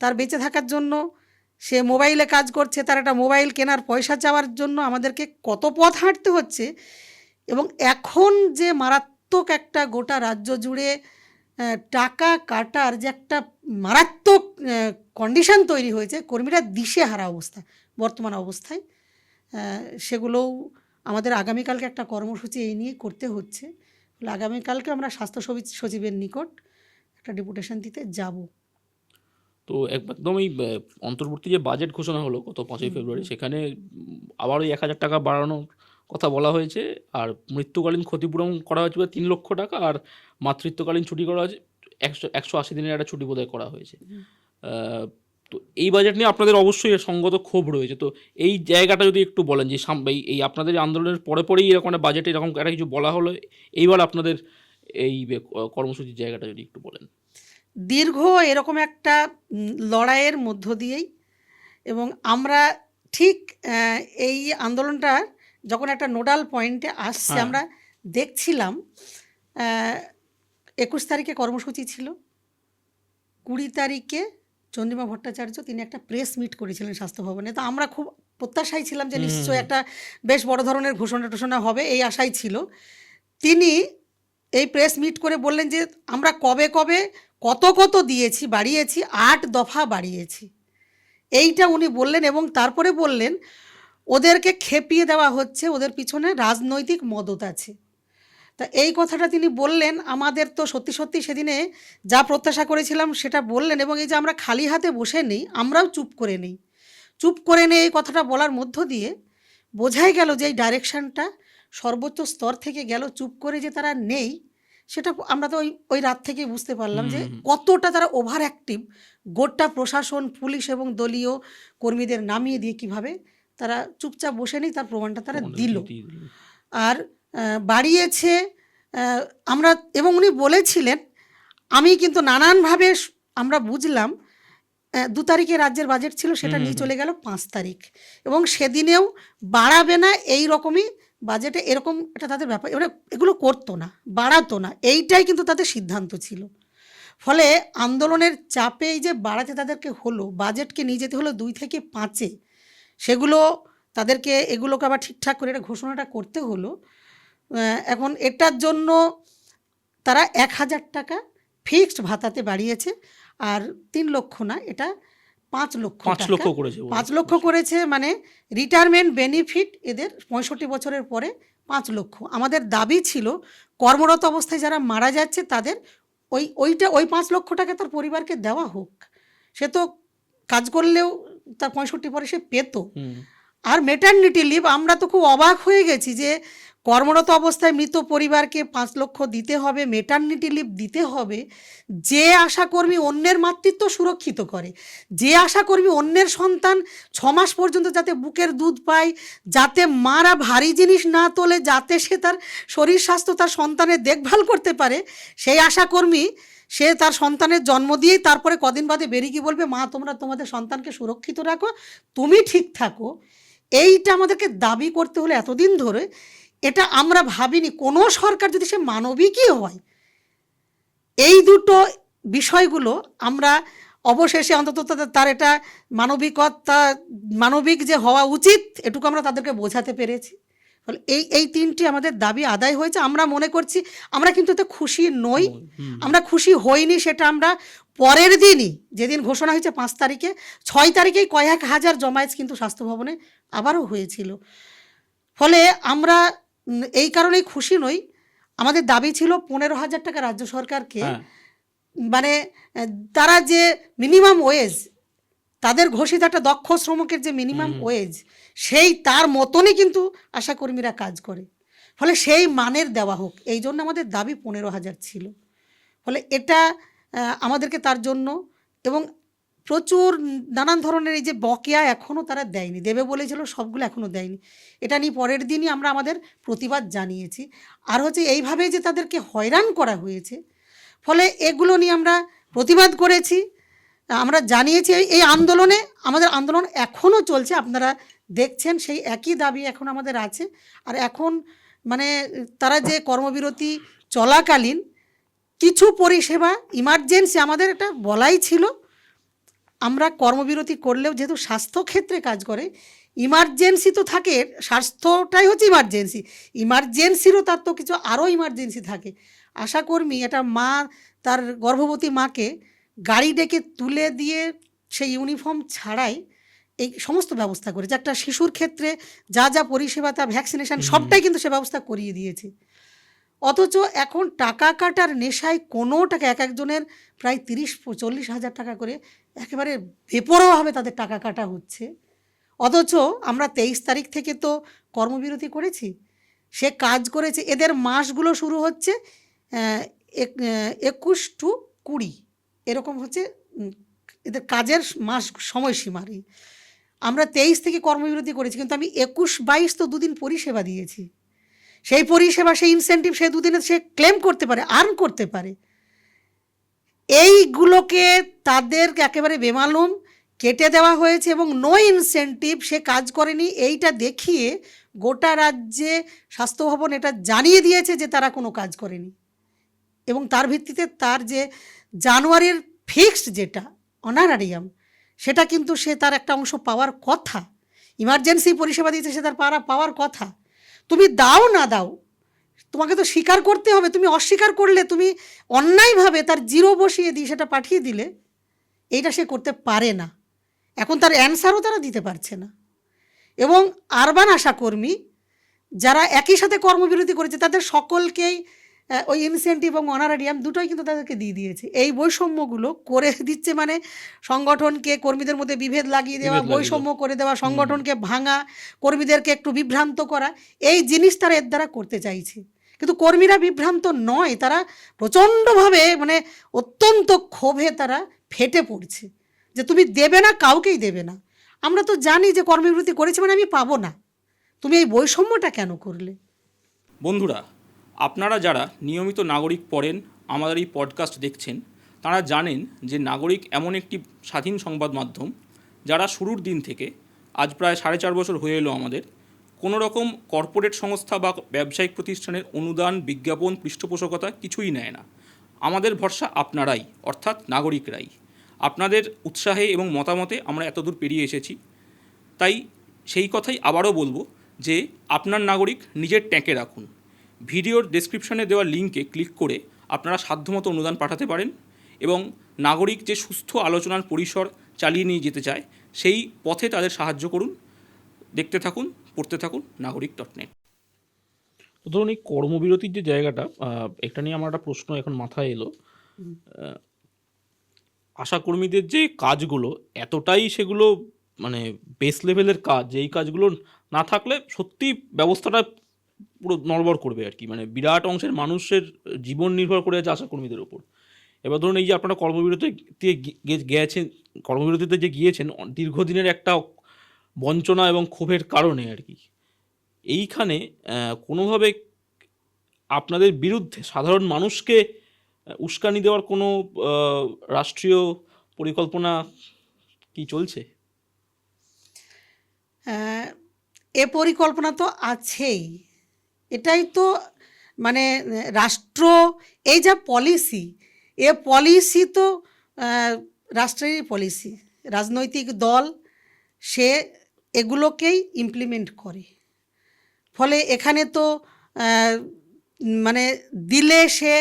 তার বেঁচে থাকার জন্য সে মোবাইলে কাজ করছে, তার একটা মোবাইল কেনার পয়সা চাওয়ার জন্য আমাদেরকে কত পথ হাঁটতে হচ্ছে। এবং এখন যে মারাত্মক একটা গোটা রাজ্য জুড়ে টাকা কাটার যে একটা মারাত্মক কন্ডিশন তৈরি হয়েছে, কর্মীরা দিশেহারা অবস্থা বর্তমান অবস্থায়। সেগুলোও আমাদের আগামীকালকে একটা কর্মসূচি এই নিয়ে করতে হচ্ছে। আগামীকালকে আমরা স্বাস্থ্য সচিবের নিকট একটা ডেপুটেশন দিতে যাব। তো একদম এই অন্তর্বর্তী যে বাজেট ঘোষণা হলো গত 5ই ফেব্রুয়ারি, সেখানে আবার ওই 1,000 টাকা বাড়ানোর কথা বলা হয়েছে। আর মৃত্যুকালীন ক্ষতিপূরণ করা হয়েছে 3 লক্ষ টাকা, আর মাতৃত্বকালীন ছুটি করা হয়েছে 180 দিনের একটা ছুটি বোধহয় করা হয়েছে। তো এই বাজেট নিয়ে আপনাদের অবশ্যই এর সঙ্গত ক্ষোভ রয়েছে, তো এই জায়গাটা যদি একটু বলেন যে এই আপনাদের আপনাদের আন্দোলনের পরেই এরকম একটা বাজেটে এরকম একটা কিছু বলা হলো, এইবার আপনাদের এই কর্মসূচির জায়গাটা যদি একটু বলেন। দীর্ঘ এরকম একটা লড়াইয়ের মধ্য দিয়েই, এবং আমরা ঠিক এই আন্দোলনটা যখন একটা নোডাল পয়েন্টে আসছে, হ্যাঁ। আমরা দেখছিলাম 21 তারিখে কর্মসূচি ছিল, 20 তারিখে চন্দ্রিমা ভট্টাচার্য তিনি একটা প্রেস মিট করেছিলেন স্বাস্থ্য ভবনে। তো আমরা খুব প্রত্যাশায় ছিলাম যে নিশ্চয়ই একটা বেশ বড় ধরনের ঘোষণা হবে, এই আশাই ছিল। তিনি এই প্রেস মিট করে বললেন যে আমরা কবে কত দিয়েছি, বাড়িয়েছি, 8 দফা বাড়িয়েছি, এইটা উনি বললেন। এবং তারপরে বললেন ওদেরকে খেপিয়ে দেওয়া হচ্ছে, ওদের পিছনে রাজনৈতিক মদত আছে। তা এই কথাটা তিনি বললেন, আমাদের তো সত্যি সেদিনে যা প্রত্যাশা করেছিলাম সেটা বললেন। এবং এই যে আমরা খালি হাতে বসে নেই, আমরাও চুপ করে নেই এই কথাটা বলার মধ্য দিয়ে বোঝাই গেল যে এই ডাইরেকশানটা সর্বোচ্চ স্তর থেকে গেল। চুপ করে যে তারা নেই সেটা আমরা তো ওই রাত থেকেই বুঝতে পারলাম যে কতটা তারা ওভার অ্যাক্টিভ। গোটা প্রশাসন, পুলিশ এবং দলীয় কর্মীদের নামিয়ে দিয়ে কিভাবে তারা চুপচাপ বসে নেই তার প্রমাণটা তারা দিল। আর বাড়িয়েছে আমরা, এবং উনি বলেছিলেন, আমি কিন্তু নানানভাবে আমরা বুঝলাম 2 তারিখে রাজ্যের বাজেট ছিল, সেটা নিয়ে চলে গেল 5 তারিখ, এবং সেদিনেও বাড়াবে না এই রকমই বাজেটে, এরকম এটা তাদের ব্যাপার, এগুলো করতো না, বাড়াতো না, এইটাই কিন্তু তাদের সিদ্ধান্ত ছিল। ফলে আন্দোলনের চাপে এই যে বাড়াতে তাদেরকে হলো, বাজেটকে নিয়ে যেতে হলো 2 থেকে 5-এ, সেগুলো তাদেরকে এগুলোকে আবার ঠিকঠাক করে এটা ঘোষণাটা করতে হলো। এখন এটার জন্য তারা 1,000 টাকা ফিক্সড ভাতাতে বাড়িয়েছে, আর 3 লক্ষ না, এটা 5 লক্ষ টাকা, 5 লক্ষ করেছে। মানে রিটায়ারমেন্ট বেনিফিট এদের 65 বছরের পরে 5 লক্ষ। আমাদের দাবি ছিল কর্মরত অবস্থায় যারা মারা যাচ্ছে তাদের ওই 5 লক্ষ টাকা তার পরিবারকে দেওয়া হোক। সে তো কাজ করলেও তার 65 পরে সে পেত। আর ম্যাটারনিটি লিভ, আমরা তো খুব অবাক হয়ে গেছি যে কর্মরত অবস্থায় মৃত পরিবারকে 5 লক্ষ দিতে হবে, ম্যাটারনিটি লিভ দিতে হবে। যে আশাকর্মী অন্যের মাতৃত্ব সুরক্ষিত করে, যে আশাকর্মী অন্যের সন্তান 6 মাস পর্যন্ত যাতে বুকের দুধ পায়, যাতে মারা ভারী জিনিস না তোলে, যাতে সে তার শরীর স্বাস্থ্য তার সন্তানের দেখভাল করতে পারে, সেই আশাকর্মী সে তার সন্তানের জন্ম দিয়েই তারপরে কদিন বাদে বেরিয়ে গিয়ে বলবে, মা তোমরা তোমাদের সন্তানকে সুরক্ষিত রাখো, তুমি ঠিক থাকো। এইটা আমাদেরকে দাবি করতে হলো এতদিন ধরে। এটা আমরা ভাবিনি কোনো সরকার যদি সে মানবিকই হয়, এই দুটো বিষয়গুলো আমরা অবশেষে অন্তত তার এটা মানবিক যে হওয়া উচিত, এটুকু আমরা তাদেরকে বোঝাতে পেরেছি। ফলে এই 3টি আমাদের দাবি আদায় হয়েছে। আমরা মনে করছি আমরা কিন্তু এতে খুশি নই, আমরা খুশি হইনি। সেটা আমরা পরের দিনই, যেদিন ঘোষণা হয়েছে 5 তারিখে, 6 তারিখেই কয়েক হাজার জমায়েত কিন্তু স্বাস্থ্য ভবনে আবারও হয়েছিল। ফলে আমরা এই কারণেই খুশি নই। আমাদের দাবি ছিল 15,000 টাকা রাজ্য সরকারকে, মানে তারা যে মিনিমাম ওয়েজ, তাদের ঘোষিত একটা দক্ষ শ্রমিকের যে মিনিমাম ওয়েজ, সেই তার মতনই কিন্তু আশাকর্মীরা কাজ করে। ফলে সেই মানের দেওয়া হোক, এই জন্য আমাদের দাবি 15,000 ছিল। ফলে এটা আমাদেরকে তার জন্য, এবং প্রচুর নানান ধরনের এই যে বকেয়া এখনও তারা দেয়নি, দেবে বলেছিল, সবগুলো এখনও দেয়নি। এটা নিয়ে পরের দিনই আমরা আমাদের প্রতিবাদ জানিয়েছি। আর হচ্ছে এইভাবে যে তাদেরকে হয়রান করা হয়েছে, ফলে এগুলো নিয়ে আমরা প্রতিবাদ করেছি, আমরা জানিয়েছি। এই আন্দোলনে, আমাদের আন্দোলন এখনও চলছে, আপনারা দেখছেন, সেই একই দাবি এখন আমাদের আছে। আর এখন মানে তারা যে কর্মবিরতি চলাকালীন কিছু পরিষেবা ইমার্জেন্সি, আমাদের এটা বলাই ছিল, আমরা কর্মবিরতি করলেও যেহেতু স্বাস্থ্যক্ষেত্রে কাজ করে, ইমার্জেন্সি তো থাকে, স্বাস্থ্যটাই হচ্ছে ইমার্জেন্সিরও তার তো কিছু আরও ইমার্জেন্সি থাকে। আশাকর্মী, এটা মা তার গর্ভবতী মাকে গাড়ি ডেকে তুলে দিয়ে সেই ইউনিফর্ম ছাড়াই এই সমস্ত ব্যবস্থা করেছে। একটা শিশুর ক্ষেত্রে যা যা পরিষেবা, তা ভ্যাকসিনেশন, সবটাই কিন্তু সে ব্যবস্থা করিয়ে দিয়েছে। অথচ এখন টাকা কাটার নেশায় কোনো টাকা, এক একজনের প্রায় 30-40 হাজার টাকা করে একেবারে বেপরোয়াভাবে তাদের টাকা কাটা হচ্ছে। অথচ আমরা 23 তারিখ থেকে তো কর্মবিরতি করেছি, সে কাজ করেছে। এদের মাসগুলো শুরু হচ্ছে 21 to 20, এরকম হচ্ছে এদের কাজের মাস সময়সীমারই। আমরা 23 থেকে কর্মবিরতি করেছি, কিন্তু আমি 21-22 তো দুদিন পরিষেবা দিয়েছি। সেই পরিষেবা, সেই ইনসেন্টিভ সে দুদিনে সে ক্লেম করতে পারে, আর্ন করতে পারে। এইগুলোকে তাদের একেবারে বেমালুম কেটে দেওয়া হয়েছে এবং নো ইনসেন্টিভ, সে কাজ করেনি এইটা দেখিয়ে গোটা রাজ্যে স্বাস্থ্য ভবন এটা জানিয়ে দিয়েছে যে তারা কোনো কাজ করেনি। এবং তার ভিত্তিতে তার যে জানুয়ারির ফিক্সড যেটা অনারারিয়াম, সেটা কিন্তু সে তার একটা অংশ পাওয়ার কথা। ইমার্জেন্সি পরিষেবা দিতে সে তার পাওয়ার কথা। তুমি দাও না দাও, তোমাকে তো স্বীকার করতে হবে। তুমি অস্বীকার করলে, তুমি অন্যায়ভাবে তার জিরো বসিয়ে দিয়ে সেটা পাঠিয়ে দিলে, এইটা সে করতে পারে না। এখন তার অ্যান্সারও তারা দিতে পারছে না। এবং আরবান আশাকর্মী যারা একই সাথে কর্মবিরতি করেছে তাদের সকলকেই ওই ইনসেন্টিভ এবং অনারারিয়াম দুটোই কিন্তু তাদেরকে দিয়ে দিয়েছে। এই বৈষম্যগুলো করে দিচ্ছে, মানে সংগঠনকে, কর্মীদের মধ্যে বিভেদ লাগিয়ে দেওয়া, বৈষম্য করে দেওয়া, সংগঠনকে ভাঙা, কর্মীদেরকে একটু বিভ্রান্ত করা, এই জিনিস তারা এর দ্বারা করতে চাইছে। কিন্তু কর্মীরা বিভ্রান্ত নয়, তারা প্রচণ্ডভাবে, মানে অত্যন্ত ক্ষোভে তারা ফেটে পড়ছে যে তুমি দেবে না, কাউকেই দেবে না। আমরা তো জানি যে কর্মবিরতি করেছে মানে আমি পাবো না, তুমি এই বৈষম্যটা কেন করলে? বন্ধুরা, আপনারা যারা নিয়মিত নাগরিক পড়েন, আমাদের এই পডকাস্ট দেখছেন, তারা জানেন যে নাগরিক এমন একটি স্বাধীন সংবাদ মাধ্যম যারা শুরুর দিন থেকে আজ প্রায় 4.5 বছর হয়ে এলো আমাদের কোনো রকম কর্পোরেট সংস্থা বা ব্যবসায়িক প্রতিষ্ঠানের অনুদান, বিজ্ঞাপন, পৃষ্ঠপোষকতা কিছুই নেয় না। আমাদের ভরসা আপনারাই, অর্থাৎ নাগরিকরাই। আপনাদের উৎসাহে এবং মতামতে আমরা এতদূর পেরিয়ে এসেছি। তাই সেই কথাই আবারও বলবো যে আপনার নাগরিক নিজের ট্যাঁকে রাখুন। ভিডিওর ডেসক্রিপশনে দেওয়া লিঙ্কে ক্লিক করে আপনারা সাধ্যমতো অনুদান পাঠাতে পারেন এবং নাগরিক যে সুস্থ আলোচনার পরিসর চালিয়ে নিয়ে যেতে চায় সেই পথে তাদের সাহায্য করুন। দেখতে থাকুন, পড়তে থাকুন নাগরিক.net। তো ধরুন এই কর্মবিরতির যে জায়গাটা, এটা নিয়ে আমার একটা প্রশ্ন এখন মাথায় এলো। আশাকর্মীদের যে কাজগুলো এতটাই সেগুলো মানে বেস লেভেলের কাজ, যে এই কাজগুলো না থাকলে সত্যি ব্যবস্থাটা পুরো নড়বড় করবে আর কি। মানে বিরাট অংশের মানুষের জীবন নির্ভর করে আছে আশাকর্মীদের ওপর। এবার ধরুন এই যে আপনারা কর্মবিরতিতে যে গিয়েছেন দীর্ঘদিনের একটা বঞ্চনা এবং ক্ষোভের কারণে আর কি, এইখানে কোনোভাবে আপনাদের বিরুদ্ধে সাধারণ মানুষকে উস্কানি দেওয়ার কোনো রাষ্ট্রীয় পরিকল্পনা কি চলছে? এ পরিকল্পনা তো আছেই। এটাই তো মানে রাষ্ট্র, এই যা পলিসি, এ পলিসি তো রাষ্ট্রেরই পলিসি। রাজনৈতিক দল সে এগুলোকেই ইমপ্লিমেন্ট করে। ফলে এখানে তো মানে দিলে সে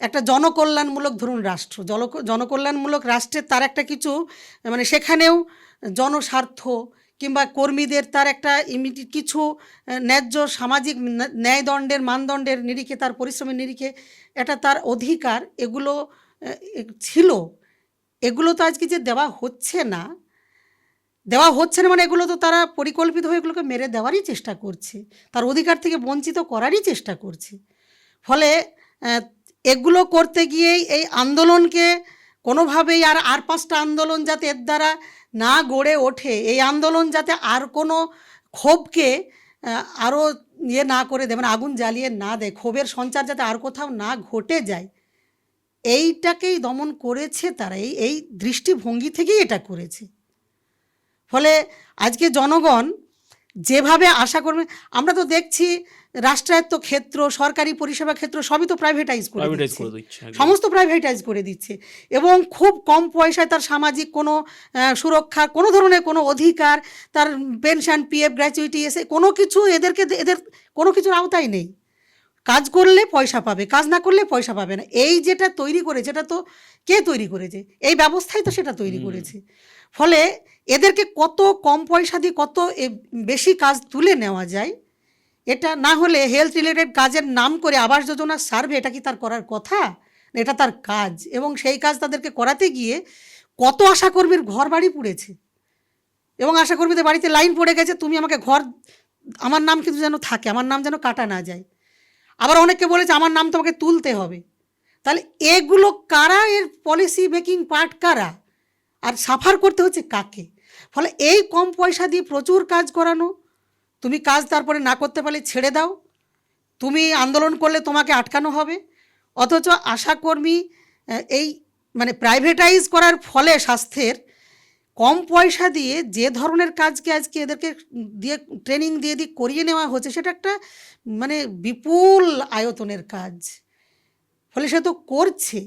একটা জনকল্যাণমূলক, ধরুন রাষ্ট্র, জনকল্যাণমূলক রাষ্ট্রের তার একটা কিছু, মানে সেখানেও জনস্বার্থ কিংবা কর্মীদের তার একটা কিছু ন্যায্য সামাজিক ন্যায়দণ্ডের মানদণ্ডের নিরিখে, তার পরিশ্রমের নিরিখে এটা তার অধিকার, এগুলো ছিল। এগুলো তো আজকে যে দেওয়া হচ্ছে না মানে এগুলো তো তারা পরিকল্পিতভাবে এগুলোকে মেরে দেওয়ারই চেষ্টা করছে, তার অধিকার থেকে বঞ্চিত করারই চেষ্টা করছে। ফলে এগুলো করতে গিয়েই এই আন্দোলনকে কোনোভাবেই আর 5টা আন্দোলন যাতে এর দ্বারা না গড়ে ওঠে, এই আন্দোলন যাতে আর কোনো ক্ষোভকে আরও না করে দেয়, মানে আগুন জ্বালিয়ে না দেয়, ক্ষোভের সঞ্চার যাতে আর কোথাও না ঘটে যায়, এইটাকেই দমন করেছে তারা। এই দৃষ্টিভঙ্গি থেকেই এটা করেছে। ফলে আজকে জনগণ যেভাবে আশা করবে, আমরা তো দেখছি রাষ্ট্রায়ত্ত ক্ষেত্র, সরকারি পরিষেবা ক্ষেত্র সবই তো প্রাইভেটাইজ করে দিচ্ছে, সমস্ত প্রাইভেটাইজ করে দিচ্ছে এবং খুব কম পয়সায় তার সামাজিক কোনো সুরক্ষা, কোনো ধরনের কোনো অধিকার, তার পেনশন, পিএফ, গ্র্যাচুইটি, এসে কোনো কিছু এদের কোনো কিছুর আওতায় নেই। কাজ করলে পয়সা পাবে, কাজ না করলে পয়সা পাবে না। এই যেটা তৈরি করেছে, এটা তো কে তৈরি করেছে? এই ব্যবস্থাই তো সেটা তৈরি করেছে। ফলে এদেরকে কত কম পয়সা দিয়ে কত বেশি কাজ তুলে নেওয়া যায়, এটা না হলে হেলথ রিলেটেড কাজের নাম করে আবাস যোজনার সার্ভে, এটা কি তার করার কথা? এটা তার কাজ, এবং সেই কাজ তাদেরকে করাতে গিয়ে কত আশাকর্মীর ঘর বাড়ি পুড়েছে এবং আশাকর্মীদের বাড়িতে লাইন পড়ে গেছে, তুমি আমাকে ঘর, আমার নাম কিন্তু যেন থাকে, আমার নাম যেন কাটা না যায়। আবার অনেকে বলেছে আমার নাম তোমাকে তুলতে হবে। তাহলে এগুলো কারা? এর পলিসি মেকিং পার্ট কারা? আর সাফার করতে হচ্ছে কাকে? ফলে এই কম পয়সা দিয়ে প্রচুর কাজ করানো, তুমি কাজ তারপরে না করতে পারলে ছেড়ে দাও, তুমি আন্দোলন করলে তোমাকে আটকানো হবে। অথচ আশাকর্মী এই মানে প্রাইভেটাইজ করার ফলে স্বাস্থ্যের কম পয়সা দিয়ে যে ধরনের কাজকে আজকে এদেরকে দিয়ে ট্রেনিং দিয়ে করিয়ে নেওয়া হচ্ছে, সেটা একটা মানে বিপুল আয়তনের কাজ। ফলে সে তো করছে,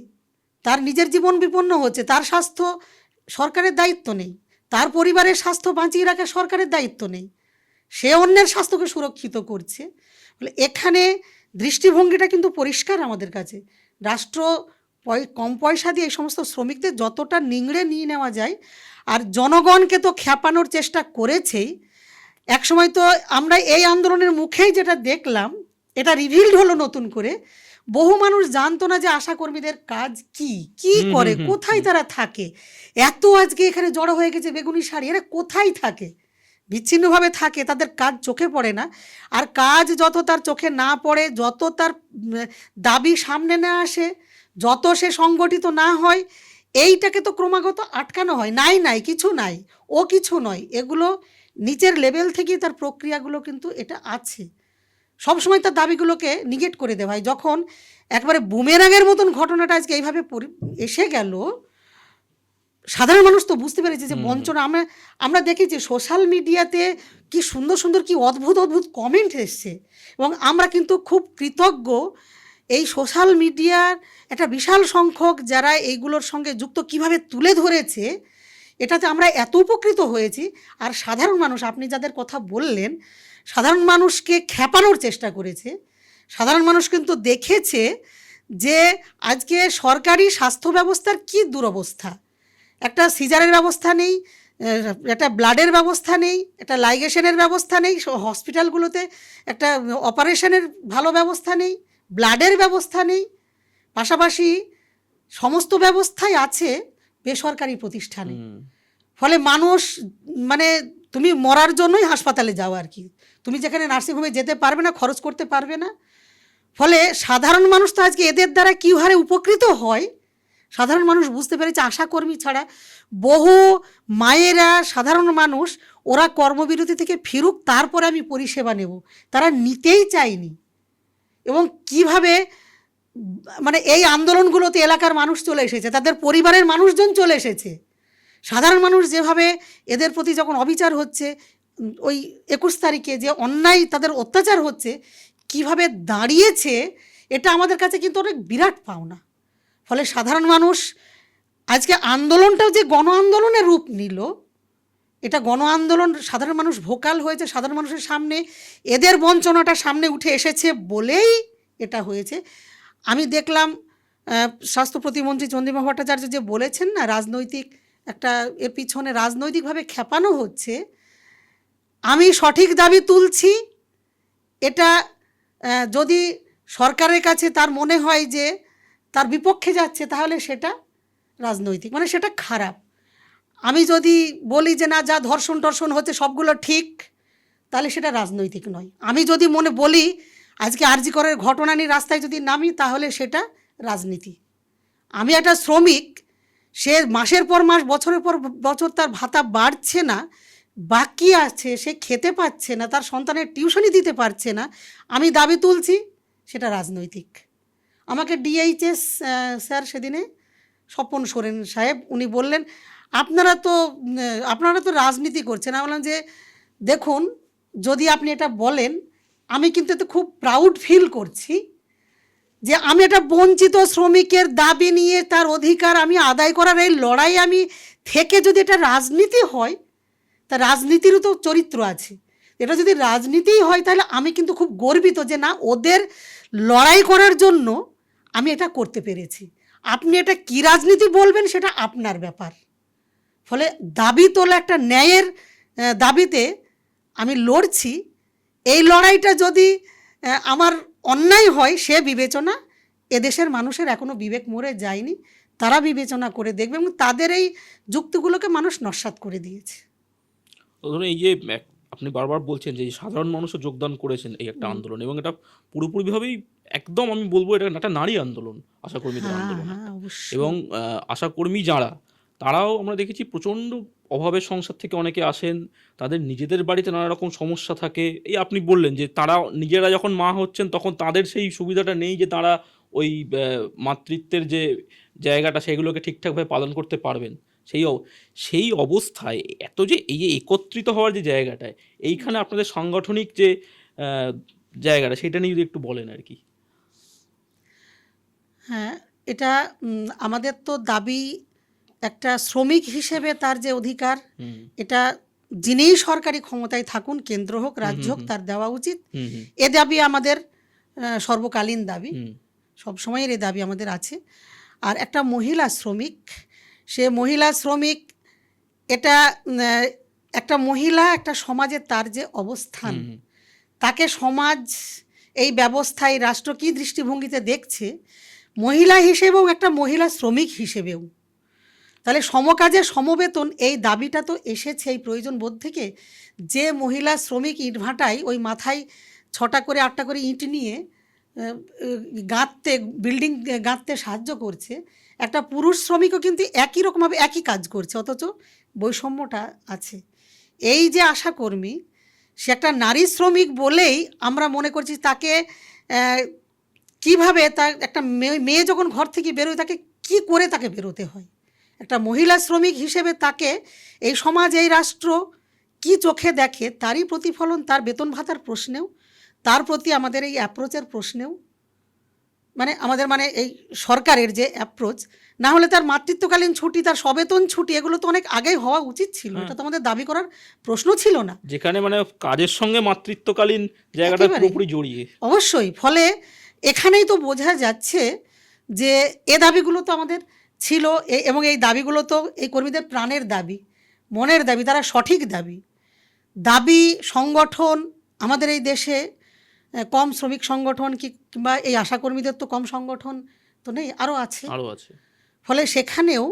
তার নিজের জীবন বিপন্ন হচ্ছে, তার স্বাস্থ্য সরকারের দায়িত্ব নেই, তার পরিবারের স্বাস্থ্য বাঁচিয়ে রাখা সরকারের দায়িত্ব নেই, সে অন্যের স্বাস্থ্যকে সুরক্ষিত করছে। ফলে এখানে দৃষ্টিভঙ্গিটা কিন্তু পরিষ্কার আমাদের কাছে। রাষ্ট্র কম পয়সা দিয়ে এই সমস্ত শ্রমিকদের যতটা নিংড়ে নিয়ে নেওয়া যায়, আর জনগণকে তো খ্যাপানোর চেষ্টা করেছেই। একসময় তো আমরা এই আন্দোলনের মুখেই যেটা দেখলাম, এটা রিভিলড হলো নতুন করে, বহু মানুষ জানতো না যে আশাকর্মীদের কাজ কি কি করে, কোথায় তারা থাকে। এত আজকে এখানে জড়ো হয়ে গেছে বেগুনি শাড়ি, এরা কোথায় থাকে, বিচ্ছিন্নভাবে থাকে, তাদের কাজ চোখে পড়ে না। আর কাজ যত তার চোখে না পড়ে, যত তার দাবি সামনে না আসে, যত সে সংগঠিত না হয়, এইটাকে তো ক্রমাগত আটকানো হয়। নাই নাই কিছু নাই, ও কিছু নয়, এগুলো নিচের লেভেল থেকেই তার প্রক্রিয়াগুলো কিন্তু এটা আছে। সবসময় তার দাবিগুলোকে নিগেট করে দেওয়া হয়। যখন একবারে বুমেরাঙের মতন ঘটনাটা আজকে এইভাবে এসে গেল, সাধারণ মানুষ তো বুঝতে পেরেছে যে বঞ্চনা। আমরা দেখেছি সোশ্যাল মিডিয়াতে কি সুন্দর সুন্দর কি অদ্ভুত অদ্ভুত কমেন্ট এসছে, এবং আমরা কিন্তু খুব কৃতজ্ঞ এই সোশ্যাল মিডিয়ার একটা বিশাল সংখ্যক যারা এইগুলোর সঙ্গে যুক্ত কিভাবে তুলে ধরেছে, এটাতে আমরা এত উপকৃত হয়েছি। আর সাধারণ মানুষ, আপনি যাদের কথা বললেন, সাধারণ মানুষকে খ্যাপানোর চেষ্টা করেছে। সাধারণ মানুষ কিন্তু দেখেছে যে আজকে সরকারি স্বাস্থ্য ব্যবস্থার কী দুরবস্থা। একটা সিজারের ব্যবস্থা নেই, একটা ব্লাডের ব্যবস্থা নেই, একটা লাইগেশনের ব্যবস্থা নেই, হসপিটালগুলোতে একটা অপারেশনের ভালো ব্যবস্থা নেই, ব্লাডের ব্যবস্থা নেই, পাশাপাশি সমস্ত ব্যবস্থাই আছে বেসরকারি প্রতিষ্ঠানে। ফলে মানুষ মানে তুমি মরার জন্যই হাসপাতালে যাও আর কি, তুমি যেখানে নার্সিংহোমে যেতে পারবে না, খরচ করতে পারবে না। ফলে সাধারণ মানুষ তো আজকে এদের দ্বারা কী হারে উপকৃত হয়, সাধারণ মানুষ বুঝতে পেরেছে। আশাকর্মী ছাড়া বহু মায়েরা, সাধারণ মানুষ, ওরা কর্মবিরতি থেকে ফিরুক তারপরে আমি পরিষেবা নেব, তারা নিতেই চায়নি। এবং কিভাবে মানে এই আন্দোলনগুলোতে এলাকার মানুষ চলে এসেছে, তাদের পরিবারের মানুষজন চলে এসেছে। সাধারণ মানুষ যেভাবে এদের প্রতি যখন অবিচার হচ্ছে, ওই 21 তারিখে যে অন্যায় তাদের অত্যাচার হচ্ছে, কিভাবে দাঁড়িয়েছে, এটা আমাদের কাছে কিন্তু অনেক বিরাট পাওনা। ফলে সাধারণ মানুষ আজকে আন্দোলনটাও যে গণ আন্দোলনের রূপ নিল, এটা গণ আন্দোলন, সাধারণ মানুষ ভোকাল হয়েছে, সাধারণ মানুষের সামনে এদের বঞ্চনাটা সামনে উঠে এসেছে বলেই এটা হয়েছে। আমি দেখলাম স্বাস্থ্য প্রতিমন্ত্রী চন্দ্রিমা ভট্টাচার্য যে বলেছেন না, রাজনৈতিক একটা এর পিছনে রাজনৈতিকভাবে খেপানো হচ্ছে। আমি সঠিক দাবি তুলছি, এটা যদি সরকারের কাছে তার মনে হয় যে তার বিপক্ষে যাচ্ছে, তাহলে সেটা রাজনৈতিক, মানে সেটা খারাপ। আমি যদি বলি যে না, যা ধর্ষণ টর্ষণ হচ্ছে সবগুলো ঠিক, তাহলে সেটা রাজনৈতিক নয়। আমি যদি মনে বলি আজকে আরজি করের ঘটনা নিয়ে রাস্তায় যদি নামি, তাহলে সেটা রাজনীতি। আমি একটা শ্রমিক, সে মাসের পর মাস, বছরের পর বছর তার ভাতা বাড়ছে না, বাকি আছে, সে খেতে পাচ্ছে না, তার সন্তানের টিউশনই দিতে পারছে না, আমি দাবি তুলছি, সেটা রাজনৈতিক। আমাকে ডিএইচএস স্যার সেদিনে স্বপন সোরেন সাহেব উনি বললেন, আপনারা তো রাজনীতি করছেন। আমি বললাম যে দেখুন, যদি আপনি এটা বলেন, আমি কিন্তু এতে খুব প্রাউড ফিল করছি যে আমি একটা বঞ্চিত শ্রমিকের দাবি নিয়ে তার অধিকার আমি আদায় করার এই লড়াই আমি থেকে, যদি এটা রাজনীতি হয়, তা রাজনীতিরও তো চরিত্র আছে। এটা যদি রাজনীতিই হয়, তাহলে আমি কিন্তু খুব গর্বিত যে না, ওদের লড়াই করার জন্য আমি এটা করতে পেরেছি। আপনি এটা কি রাজনীতি বলবেন, সেটা আপনার ব্যাপার। ফলে দাবি তোলা, একটা ন্যায়ের দাবিতে আমি লড়ছি। এই লড়াইটা যদি আমার অন্যায় হয়, সে বিবেচনা এদেশের মানুষের এখনও বিবেক মরে যায়নি, তারা বিবেচনা করে দেখবে, এবং তাদের এই যুক্তিগুলোকে মানুষ নস্যাৎ করে দিয়েছে। ধরুন এই যে আপনি বারবার বলছেন যে সাধারণ মানুষও যোগদান করেছেন এই একটা আন্দোলন, এবং এটা পুরোপুরিভাবেই একদম আমি বলবো এটা একটা নারী আন্দোলন, আশাকর্মীদের আন্দোলন। এবং আশাকর্মী যারা, তারাও আমরা দেখেছি প্রচণ্ড অভাবের সংসার থেকে অনেকে আসেন, তাদের নিজেদের বাড়িতে নানা রকম সমস্যা থাকে। এই আপনি বললেন যে তারা নিজেরা যখন মা হচ্ছেন তখন তাদের সেই সুবিধাটা নেই যে তারা ওই মাতৃত্বের যে জায়গাটা সেগুলোকে ঠিকঠাকভাবে পালন করতে পারবেন। সেই অবস্থায় এত যে এই যে একত্রিত হওয়ার যে জায়গাটায়, এইখানে আপনাদের সাংগঠনিক যে আহ, জায়গাটা সেটা নিয়ে যদি একটু বলেন আর কি। হ্যাঁ, এটা আমাদের তো দাবি, একটা শ্রমিক হিসেবে তার যে অধিকার, হুম এটা যিনিই সরকারি ক্ষমতায় থাকুন, কেন্দ্র হোক হুম রাজ্য হুম হোক, তার দেওয়া উচিত। হুম হুম এ দাবি আমাদের সর্বকালীন দাবি, হুম সবসময়ের এ দাবি আমাদের আছে। আর একটা মহিলা শ্রমিক, সে মহিলা শ্রমিক, এটা একটা মহিলা একটা সমাজে তার যে অবস্থান, হুম হুম তাকে সমাজ, এই ব্যবস্থায় রাষ্ট্র কী দৃষ্টিভঙ্গিতে দেখছে, মহিলা হিসেবেও একটা মহিলা শ্রমিক হিসেবেও, তাহলে সমকাজে সমবেতন, এই দাবিটা তো এসেছে এই প্রয়োজন বোধ থেকে। যে মহিলা শ্রমিক ইটভাটায় ওই মাথায় 6টা করে 8টা করে ইট নিয়ে গাঁথতে, বিল্ডিং গাঁথতে সাহায্য করছে, একটা পুরুষ শ্রমিকও কিন্তু একই রকমভাবে একই কাজ করছে, অথচ বৈষম্যটা আছে। এই যে আশাকর্মী, সে একটা নারী শ্রমিক বলেই আমরা মনে করছি তাকে কিভাবে, তার একটা মেয়ে যখন ঘর থেকে বেরোয় তাকে কি করে তাকে বেরোতে হয়, একটা মহিলা শ্রমিক হিসেবে তাকে এই সমাজ, এই রাষ্ট্র কি চোখে দেখে, তারই প্রতিফলন তার বেতন ভাতার প্রশ্নেও, তার প্রতি আমাদের এই অ্যাপ্রোচের প্রশ্নেও, মানে আমাদের মানে এই সরকারের যে অ্যাপ্রোচ, না হলে তার মাতৃত্বকালীন ছুটি, তার সবেতন ছুটি, এগুলো তো অনেক আগেই হওয়া উচিত ছিল, হ্যাঁ, এটা তো আমাদের দাবি করার প্রশ্ন ছিল না। যেখানে মানে কাজের সঙ্গে মাতৃত্বকালীন জায়গাটা একেবারেই, পুরোপুরি জড়িয়ে। অবশ্যই। ফলে এখানেই তো বোঝা যাচ্ছে যে এ দাবিগুলো তো আমাদের ছিল, এবং এই দাবিগুলো তো এই কর্মীদের প্রাণের দাবি, মনের দাবি, তারা সঠিক দাবি। দাবি সংগঠন আমাদের এই দেশে কম শ্রমিক সংগঠন কিংবা এই আশাকর্মীদের তো কম সংগঠন তো নেই, আরও আছে। আরও আছে। ফলে সেখানেও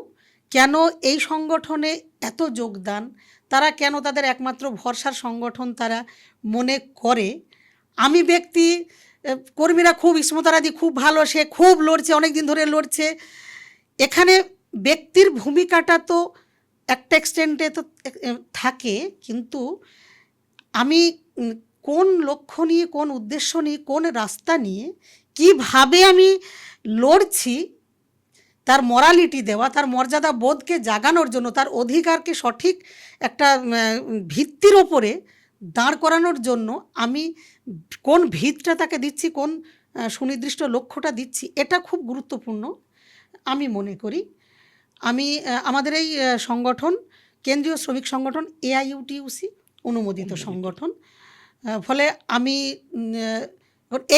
কেন এই সংগঠনে এত যোগদান, তারা কেন তাদের একমাত্র ভরসার সংগঠন তারা মনে করে। আমি ব্যক্তি, কর্মীরা খুব ইসমতারাদি খুব ভালো, সে খুব লড়ছে, অনেক দিন ধরে লড়ছে, এখানে ব্যক্তির ভূমিকাটা তো একটা এক্সটেন্টে তো থাকে, কিন্তু আমি কোন লক্ষ্য নিয়ে, কোন উদ্দেশ্য নিয়ে, কোন রাস্তা নিয়ে, কিভাবে আমি লড়ছি, তার মরালিটি দেওয়া, তার মর্যাদা বোধকে জাগানোর জন্য, তার অধিকারকে সঠিক একটা ভিত্তির ওপরে দাঁড় করানোর জন্য আমি কোন ভিতটা তাকে দিচ্ছি, কোন সুনির্দিষ্ট লক্ষ্যটা দিচ্ছি, এটা খুব গুরুত্বপূর্ণ আমি মনে করি। আমি আমাদের এই সংগঠন কেন্দ্রীয় শ্রমিক সংগঠন এআইইউটিইউসি অনুমোদিত সংগঠন। ফলে আমি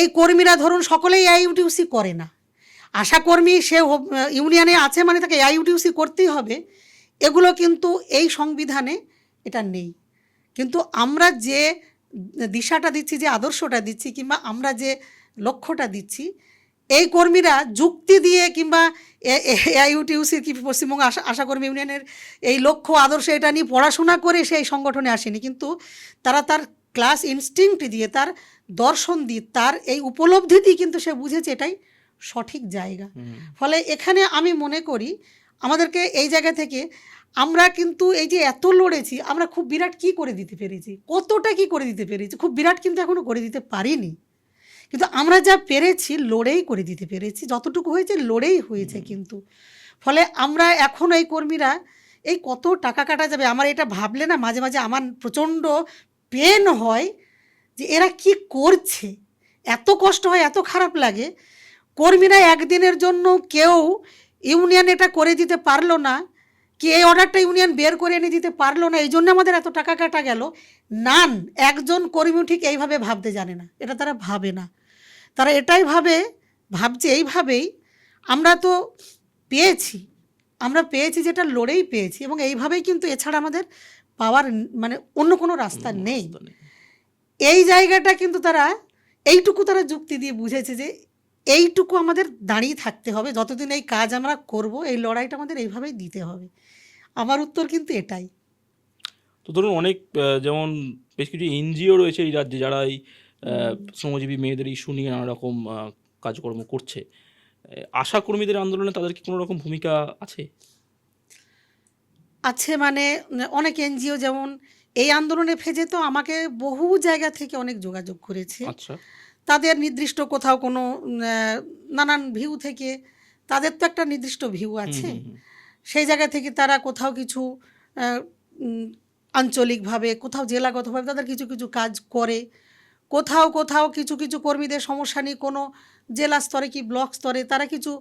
এই কর্মীরা ধরুন সকলেই এআইইউটিইউসি করে না, আশাকর্মী সে ইউনিয়নে আছে মানে তাকে এআইইউটিইউসি করতেই হবে, এগুলো কিন্তু এই সংবিধানে এটা নেই। কিন্তু আমরা যে দিশাটা দিচ্ছি, যে আদর্শটা দিচ্ছি, কিংবা আমরা যে লক্ষ্যটা দিচ্ছি, এই কর্মীরা যুক্তি দিয়ে কিংবা এআইইউটিইউসির কি পশ্চিমবঙ্গ আশাকর্মী ইউনিয়নের এই লক্ষ্য আদর্শ এটা নিয়ে পড়াশোনা করে সেই সংগঠনে আসেনি, কিন্তু তারা তার ক্লাস ইনস্টিংক্ট দিয়ে, তার দর্শন দিয়ে, তার এই উপলব্ধি দিয়ে কিন্তু সে বুঝেছে এটাই সঠিক জায়গা। ফলে এখানে আমি মনে করি আমাদেরকে এই জায়গা থেকে আমরা কিন্তু এই যে এত লড়েছি, আমরা খুব বিরাট কি করে দিতে পেরেছি, কতটা কি করে দিতে পেরেছি, খুব বিরাট কিন্তু এখনও করে দিতে পারিনি, কিন্তু আমরা যা পেরেছি লড়েই করে দিতে পেরেছি, যতটুকু হয়েছে লড়েই হয়েছে। কিন্তু ফলে আমরা এখন এই কর্মীরা এই কত টাকা কাটা যাবে, আমার এটা ভাবলে না মাঝে মাঝে আমার প্রচণ্ড পেন হয় যে এরা কি করছে, এত কষ্ট হয়, এত খারাপ লাগে। কর্মীরা একদিনের জন্য কেউ ইউনিয়ন এটা করে দিতে পারলো না, কি এই অর্ডারটা ইউনিয়ন বের করে এনে দিতে পারলো না, এই জন্য আমাদের এত টাকা কাটা গেল। নান, একজন কর্মী ঠিক এইভাবে ভাবতে জানে না, এটা তারা ভাবে না, তারা এটাই ভাবছে এইভাবেই আমরা তো পেয়েছি, আমরা পেয়েছি যেটা লড়েই পেয়েছি, এবং এইভাবেই কিন্তু, এছাড়া আমাদের পাওয়ার মানে অন্য কোনো রাস্তা নেই। এই জায়গাটা কিন্তু তারা এইটুকু তারা যুক্তি দিয়ে বুঝেছে যে এইটুকু আমাদের দাঁড়িয়ে থাকতে হবে, যতদিন এই কাজ আমরা করব, এই লড়াইটা আমাদের এইভাবেই দিতে হবে। আমার উত্তর কিন্তু এটাই। তো ধরুন অনেক যেমন বেশ কিছু এনজিও রয়েছে এই রাজ্যে যারা এই শ্রমজীবী মেয়েদের ইস্যু নিয়ে নানা রকম কাজকর্ম করছে। আশা কর্মীদের আন্দোলনে তাদের কি কোনো রকম ভূমিকা আছে? আছে মানে অনেক এনজিও যেমন এই আন্দোলনে ফেজে তো আমাকে বহু জায়গা থেকে অনেক যোগাযোগ করেছে। আচ্ছা। তাদের নির্দিষ্ট কোথাও কোনো নানান ভিউ থেকে, তাদের তো একটা নির্দিষ্ট ভিউ হুম আছে, হুম হুম। সেই জায়গা থেকে তারা কোথাও কিছু আহ, উম, আঞ্চলিকভাবে, কোথাও জেলাগতভাবে তাদের কিছু কিছু কাজ করে, কোথাও কোথাও কিছু কিছু কর্মীদের সমস্যা নিয়ে কোনো জেলা স্তরে কি ব্লক স্তরে তারা কিছু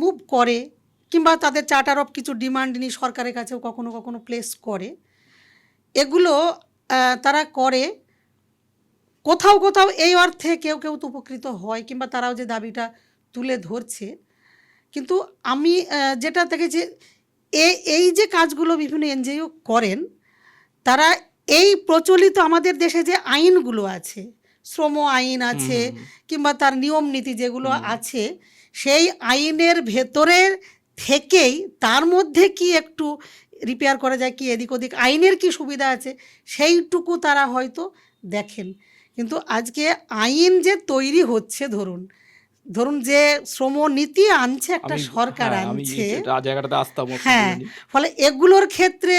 মুভ করে, কিংবা তাদের চার্টার অফ কিছু ডিমান্ড নিয়ে সরকারের কাছেও কখনো কখনো প্লেস করে। এগুলো তারা করে। কোথাও কোথাও এই অর্থে কেউ কেউ তো উপকৃত হয়, কিংবা তারাও যে দাবিটা তুলে ধরছে। কিন্তু আমি যেটা দেখেছি, এই যে কাজগুলো বিভিন্ন এনজিও করেন, তারা এই প্রচলিত আমাদের দেশে যে আইনগুলো আছে, শ্রম আইন হুম আছে, হুম হুম। কিংবা তার নিয়ম নীতি যেগুলো হুম। আছে, সেই আইনের ভেতরে থেকেই তার মধ্যে কি একটু রিপেয়ার করা যায়, কি এদিক ওদিক আইনের কি সুবিধা আছে, সেইটুকু তারা হয়তো দেখেন। কিন্তু আজকে আইন যে তৈরি হচ্ছে, ধরুন ধরুন যে শ্রমনীতি আনছে একটা আমি সরকার হ্যাঁ, আমি আনছে, এটা জায়গাটাতে আসতাম, একটু হ্যাঁ, বলে নিই। ফলে এগুলোর ক্ষেত্রে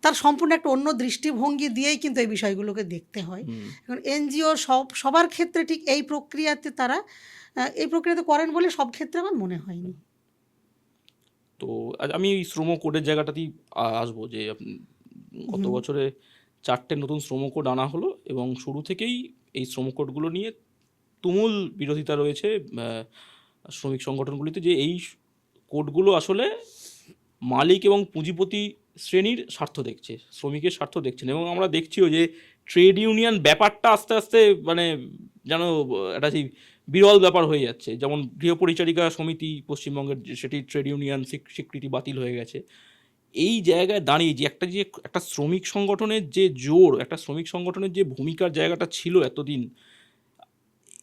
তার সম্পূর্ণ একটা অন্য দৃষ্টিভঙ্গি দিয়েই কিন্তু এই বিষয়গুলোকে দেখতে হয়। হুম। এখন এনজিও সবার ক্ষেত্রে ঠিক এই প্রক্রিয়াতে তারা এই প্রক্রিয়াতে করেন বলে সব ক্ষেত্রে আমার মনে হয়নি। তো আজ আমি এই শ্রম কোডের জায়গাটাতেই আসবো, যে গত বছরে 4টে নতুন শ্রম কোড আনা হলো এবং শুরু থেকেই এই শ্রম কোডগুলো নিয়ে তুমুল বিরোধিতা রয়েছে শ্রমিক সংগঠনগুলিতে, যে এই কোডগুলো আসলে মালিক এবং পুঁজিপতি শ্রেণীর স্বার্থ দেখছে, শ্রমিকের স্বার্থ দেখছে না। এবং আমরা দেখছিও যে ট্রেড ইউনিয়ন ব্যাপারটা আস্তে আস্তে মানে যেন একটা সেই বিরল ব্যাপার হয়ে যাচ্ছে। যেমন গৃহ পরিচারিকা সমিতি পশ্চিমবঙ্গের, সেটি ট্রেড ইউনিয়ন স্বীকৃতি বাতিল হয়ে গেছে। এই জায়গায় দাঁড়িয়ে যে একটা শ্রমিক সংগঠনের যে জোর, একটা শ্রমিক সংগঠনের যে ভূমিকার জায়গাটা ছিল এতদিন,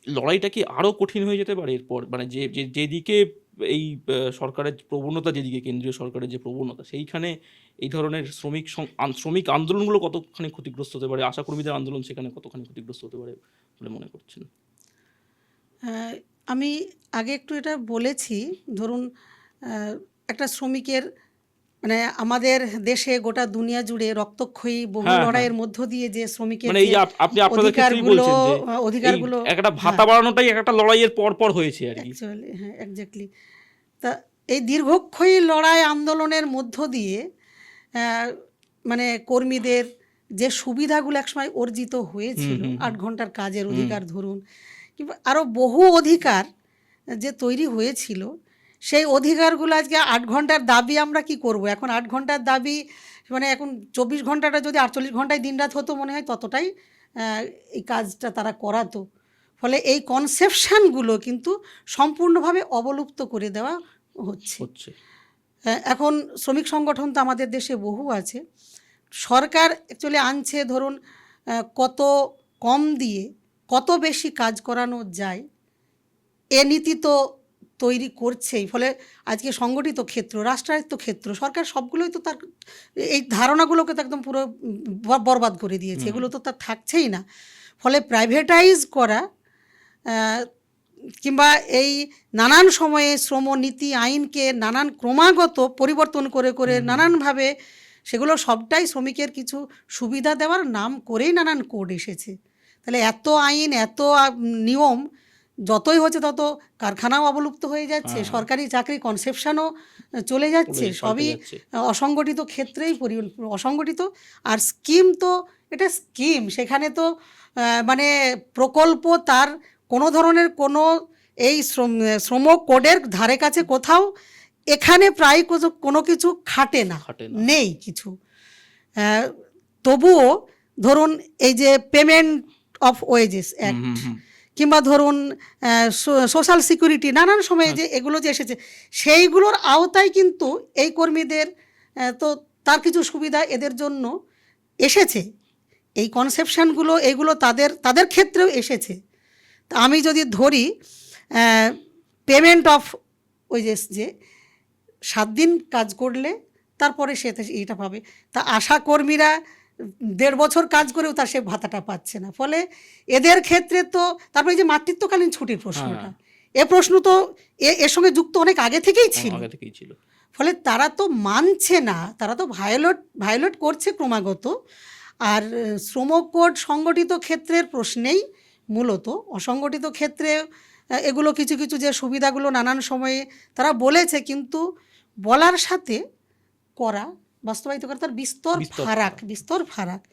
লড়াইটা কি আরও কঠিন হয়ে যেতে পারে এরপর? মানে যেদিকে এই সরকারের প্রবণতা, যেদিকে কেন্দ্রীয় সরকারের যে প্রবণতা, সেইখানে এই ধরনের শ্রমিক আন্দোলনগুলো কতখানি ক্ষতিগ্রস্ত হতে পারে, আশাকর্মীদের আন্দোলন সেখানে কতখানি ক্ষতিগ্রস্ত হতে পারে বলে মনে করছেন? আমি আগে একটু এটা বলেছি, ধরুন একটা শ্রমিকের মানে আমাদের দেশে গোটা দুনিয়া জুড়ে রক্তক্ষয়ী বহু হ্যাঁ হ্যাঁ, লড়াইয়ের মধ্য দিয়ে যে শ্রমিকের মানে এই যে যে আপনি আপনাদের ক্ষেত্রেই অধিকারগুলো বলছেন যে এই অধিকারগুলো একটা হ্যাঁ, ভাতা বাড়ানোটাই একটা লড়াইয়ের পর পর হয়েছে আর কি। অ্যাকচুয়ালি হ্যাঁ, এক্স্যাক্টলি। তা এই দীর্ঘক্ষয়ী লড়াই আন্দোলনের মধ্য দিয়ে আহ, মানে কর্মীদের যে সুবিধাগুলো একসময় অর্জিত হুম হয়েছিল, হুম 8 ঘন্টার কাজের হুম অধিকার ধরুন, কিংবা আরও বহু অধিকার যে তৈরি হয়েছিল, সেই অধিকারগুলো আজকে 8 ঘন্টার দাবি আমরা কি করব এখন? 8 ঘন্টার দাবি মানে এখন 24 ঘন্টাটা যদি 48 ঘন্টায় দিনরাত হতো, মনে হয় ততটাই এই কাজটা তারা করাতো। ফলে এই কনসেপশানগুলো কিন্তু সম্পূর্ণভাবে অবলুপ্ত করে দেওয়া হচ্ছে। হচ্ছে। এখন শ্রমিক সংগঠন তো আমাদের দেশে বহু আছে। সরকার অ্যাকচুয়ালি আনছে ধরুন কত কম দিয়ে কত বেশি কাজ করানো যায়, এ নীতি তো তৈরি করছেই। ফলে আজকে সংগঠিত ক্ষেত্র, রাষ্ট্রায়ত্ত ক্ষেত্র, সরকার সবগুলোই তো তার এই ধারণাগুলোকে তো একদম পুরো বরবাদ করে দিয়েছে, হুম। এগুলো তো তার থাকছেই না। ফলে প্রাইভেটাইজ করা আহ, কিংবা এই নানান সময়ে শ্রমনীতি আইনকে নানান ক্রমাগত পরিবর্তন করে করে হুম হুম হুম। নানানভাবে সেগুলো সবটাই শ্রমিকের কিছু সুবিধা দেওয়ার নাম করেই নানান কোড এসেছে। তাহলে এত আইন, এত নিয়ম যতই হচ্ছে তত কারখানাও অবলুপ্ত হয়ে যাচ্ছে, হ্যাঁ, সরকারি চাকরি কনসেপশনও চলে যাচ্ছে, পাল্টে সবই যাচ্ছে। অসংগঠিত ক্ষেত্রেই অসংগঠিত। আর স্কিম তো এটা স্কিম, সেখানে তো মানে প্রকল্প তার কোনো ধরনের কোনো এই শ্রম কোডের ধারে কাছে কোথাও এখানে প্রায় কোনো কিছু খাটে না, খাটে না। নেই কিছু। তবুও ধরুন এই যে payment of wages hmm act, hmm hmm. কিংবা ধরুন সোশ্যাল সিকিউরিটি, নানান সময়ে হ্যাঁ। যে এগুলো যে এসেছে, সেইগুলোর আওতায় কিন্তু এই কর্মীদের তো তার কিছু সুবিধা এদের জন্য এসেছে। এই কনসেপশানগুলো এইগুলো তাদের তাদের ক্ষেত্রেও এসেছে। তা আমি যদি ধরি পেমেন্ট অফ ওয়েজেস, যে 7 দিন কাজ করলে তারপরে সে এইটা পাবে, তা আশা কর্মীরা 1.5 বছর কাজ করেও তার সে ভাতাটা পাচ্ছে না। ফলে এদের ক্ষেত্রে তো তারপরে যে মাতৃত্বকালীন ছুটির হ্যাঁ, প্রশ্নটা, এ প্রশ্ন তো এর সঙ্গে যুক্ত অনেক আগে থেকেই ছিল। আগে থেকেই ছিল। ফলে তারা তো মানছে না, তারা তো ভায়োলেট করছে ক্রমাগত। আর শ্রম কোড সংগঠিত ক্ষেত্রের প্রশ্নেই মূলত, অসংগঠিত ক্ষেত্রে এগুলো কিছু কিছু যে সুবিধাগুলো নানান সময়ে তারা বলেছে, কিন্তু বলার সাথে করা, বাস্তবায়িত করা তার বিস্তর ফারাক।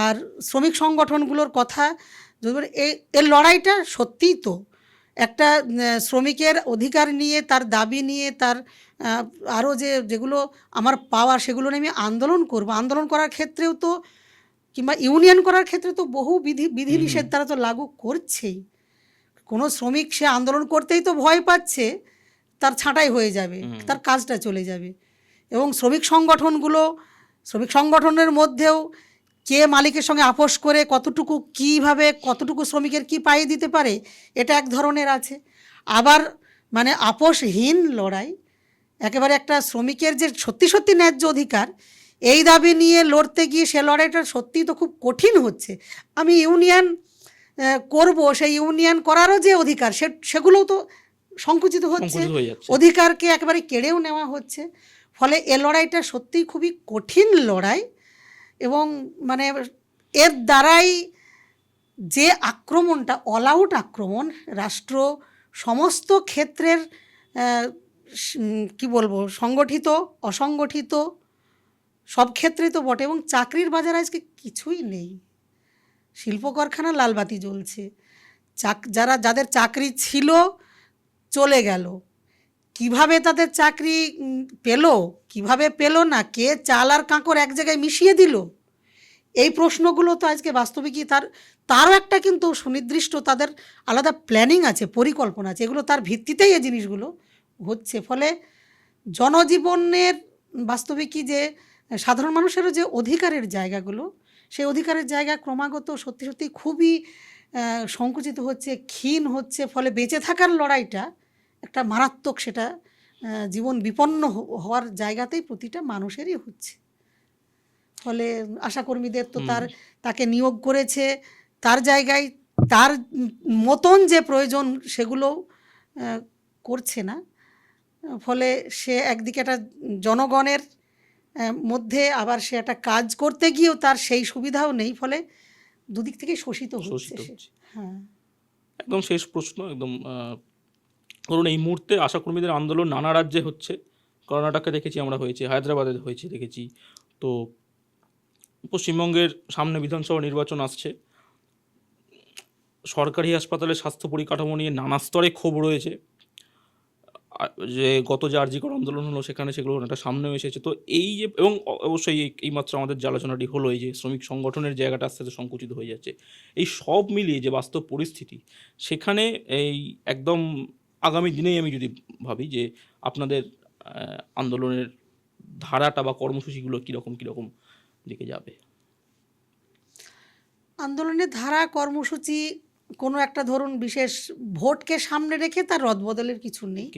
আর শ্রমিক সংগঠনগুলোর কথা যদি বলি, এর লড়াইটা সত্যিই তো একটা শ্রমিকের অধিকার নিয়ে, তার দাবি নিয়ে, তার আরও যেগুলো আমার পাওয়ার, সেগুলো নিয়ে আমি আন্দোলন করব। আন্দোলন করার ক্ষেত্রেও তো, কিংবা ইউনিয়ন করার ক্ষেত্রে তো বহু বিধিনিষেধ তারা তো লাগু করছেই। কোনো শ্রমিক সে আন্দোলন করতেই তো ভয় পাচ্ছে তার ছাঁটাই হয়ে যাবে, তার কাজটা চলে যাবে। এবং শ্রমিক সংগঠনের মধ্যেও কে মালিকের সঙ্গে আপোষ করে কতটুকু শ্রমিকের কি পাইয়ে দিতে পারে, এটা এক ধরনের আছে। আবার মানে আপোষহীন লড়াই, একেবারে একটা শ্রমিকের যে সত্যি ন্যায্য অধিকার, এই দাবি নিয়ে লড়তে গিয়ে সে লড়াইটা সত্যিই তো খুব কঠিন হচ্ছে। আমি ইউনিয়ন করব, সেই ইউনিয়ন করারও যে অধিকার, সেগুলোও তো সংকুচিত হচ্ছে, অধিকারকে একেবারে কেড়েও নেওয়া হচ্ছে। ফলে এ লড়াইটা সত্যিই খুবই কঠিন লড়াই। এবং মানে এর দ্বারাই যে আক্রমণটা, অল আউট আক্রমণ, রাষ্ট্র সমস্ত ক্ষেত্রের কি বলবো, সংগঠিত অসংগঠিত সব ক্ষেত্রেই তো বটে। এবং চাকরির বাজার আজকে কিছুই নেই, শিল্প কারখানা লালবাতি জ্বলছে, যাদের চাকরি ছিল চলে গেল, কিভাবে তাদের চাকরি কিভাবে পেল না, কে চাল আর কাঁকড় এক জায়গায় মিশিয়ে দিল, এই প্রশ্নগুলো তো আজকে বাস্তবে কি তারও একটা কিন্তু সুনির্দিষ্ট তাদের আলাদা প্ল্যানিং আছে, পরিকল্পনা আছে, এগুলো তার ভিত্তিতেই এই জিনিসগুলো হচ্ছে। ফলে জনজীবনের বাস্তবে কি যে সাধারণ মানুষেরও যে অধিকারের জায়গাগুলো, সেই অধিকারের জায়গা ক্রমাগত সত্যি খুবই সংকুচিত হচ্ছে, ক্ষীণ হচ্ছে। ফলে বেঁচে থাকার লড়াইটা একটা মারাত্মক, সেটা জীবন বিপন্ন হওয়ার জায়গাতেই প্রতিটা মানুষেরই হচ্ছে। ফলে আশাকর্মীদের তো তাকে নিয়োগ করেছে, তার জায়গায় তার মতন যে প্রয়োজন সেগুলোও করছে না। ফলে সে একদিকে একটা জনগণের মধ্যে, আবার সে একটা কাজ করতে গিয়েও তার সেই সুবিধাও নেই। ফলে দুদিক থেকে শোষিত হচ্ছে। হ্যাঁ, একদম শেষ প্রশ্ন, একদম ধরুন এই মুহূর্তে আশাকর্মীদের আন্দোলন নানা রাজ্যে হচ্ছে, কর্ণাটকে দেখেছি আমরা, হয়েছে হায়দ্রাবাদে হয়েছে দেখেছি, তো পশ্চিমবঙ্গের সামনে বিধানসভা নির্বাচন আসছে, সরকারি হাসপাতালে স্বাস্থ্য পরিকাঠামো নিয়ে নানা স্তরে ক্ষোভ রয়েছে। যে গত যে আরজি কর আন্দোলন হলো সেখানে সেগুলো অনেকটা সামনেও এসেছে। তো এই যে, এবং অবশ্যই এইমাত্র আমাদের যে আলোচনাটি হলো, এই যে শ্রমিক সংগঠনের জায়গাটা আস্তে আস্তে সংকুচিত হয়ে যাচ্ছে, এই সব মিলিয়ে যে বাস্তব পরিস্থিতি, সেখানে এই একদম আগামী দিনেই আমি যদি ভাবি যে আপনাদের আন্দোলনের ধারাটা বা কর্মসূচিগুলো কীরকম দিকে যাবে? আন্দোলনের ধারা কর্মসূচি কোনো একটা ধরুন বিশেষ ভোটকে সামনে রেখে তার রদবদলের কিছু নেই।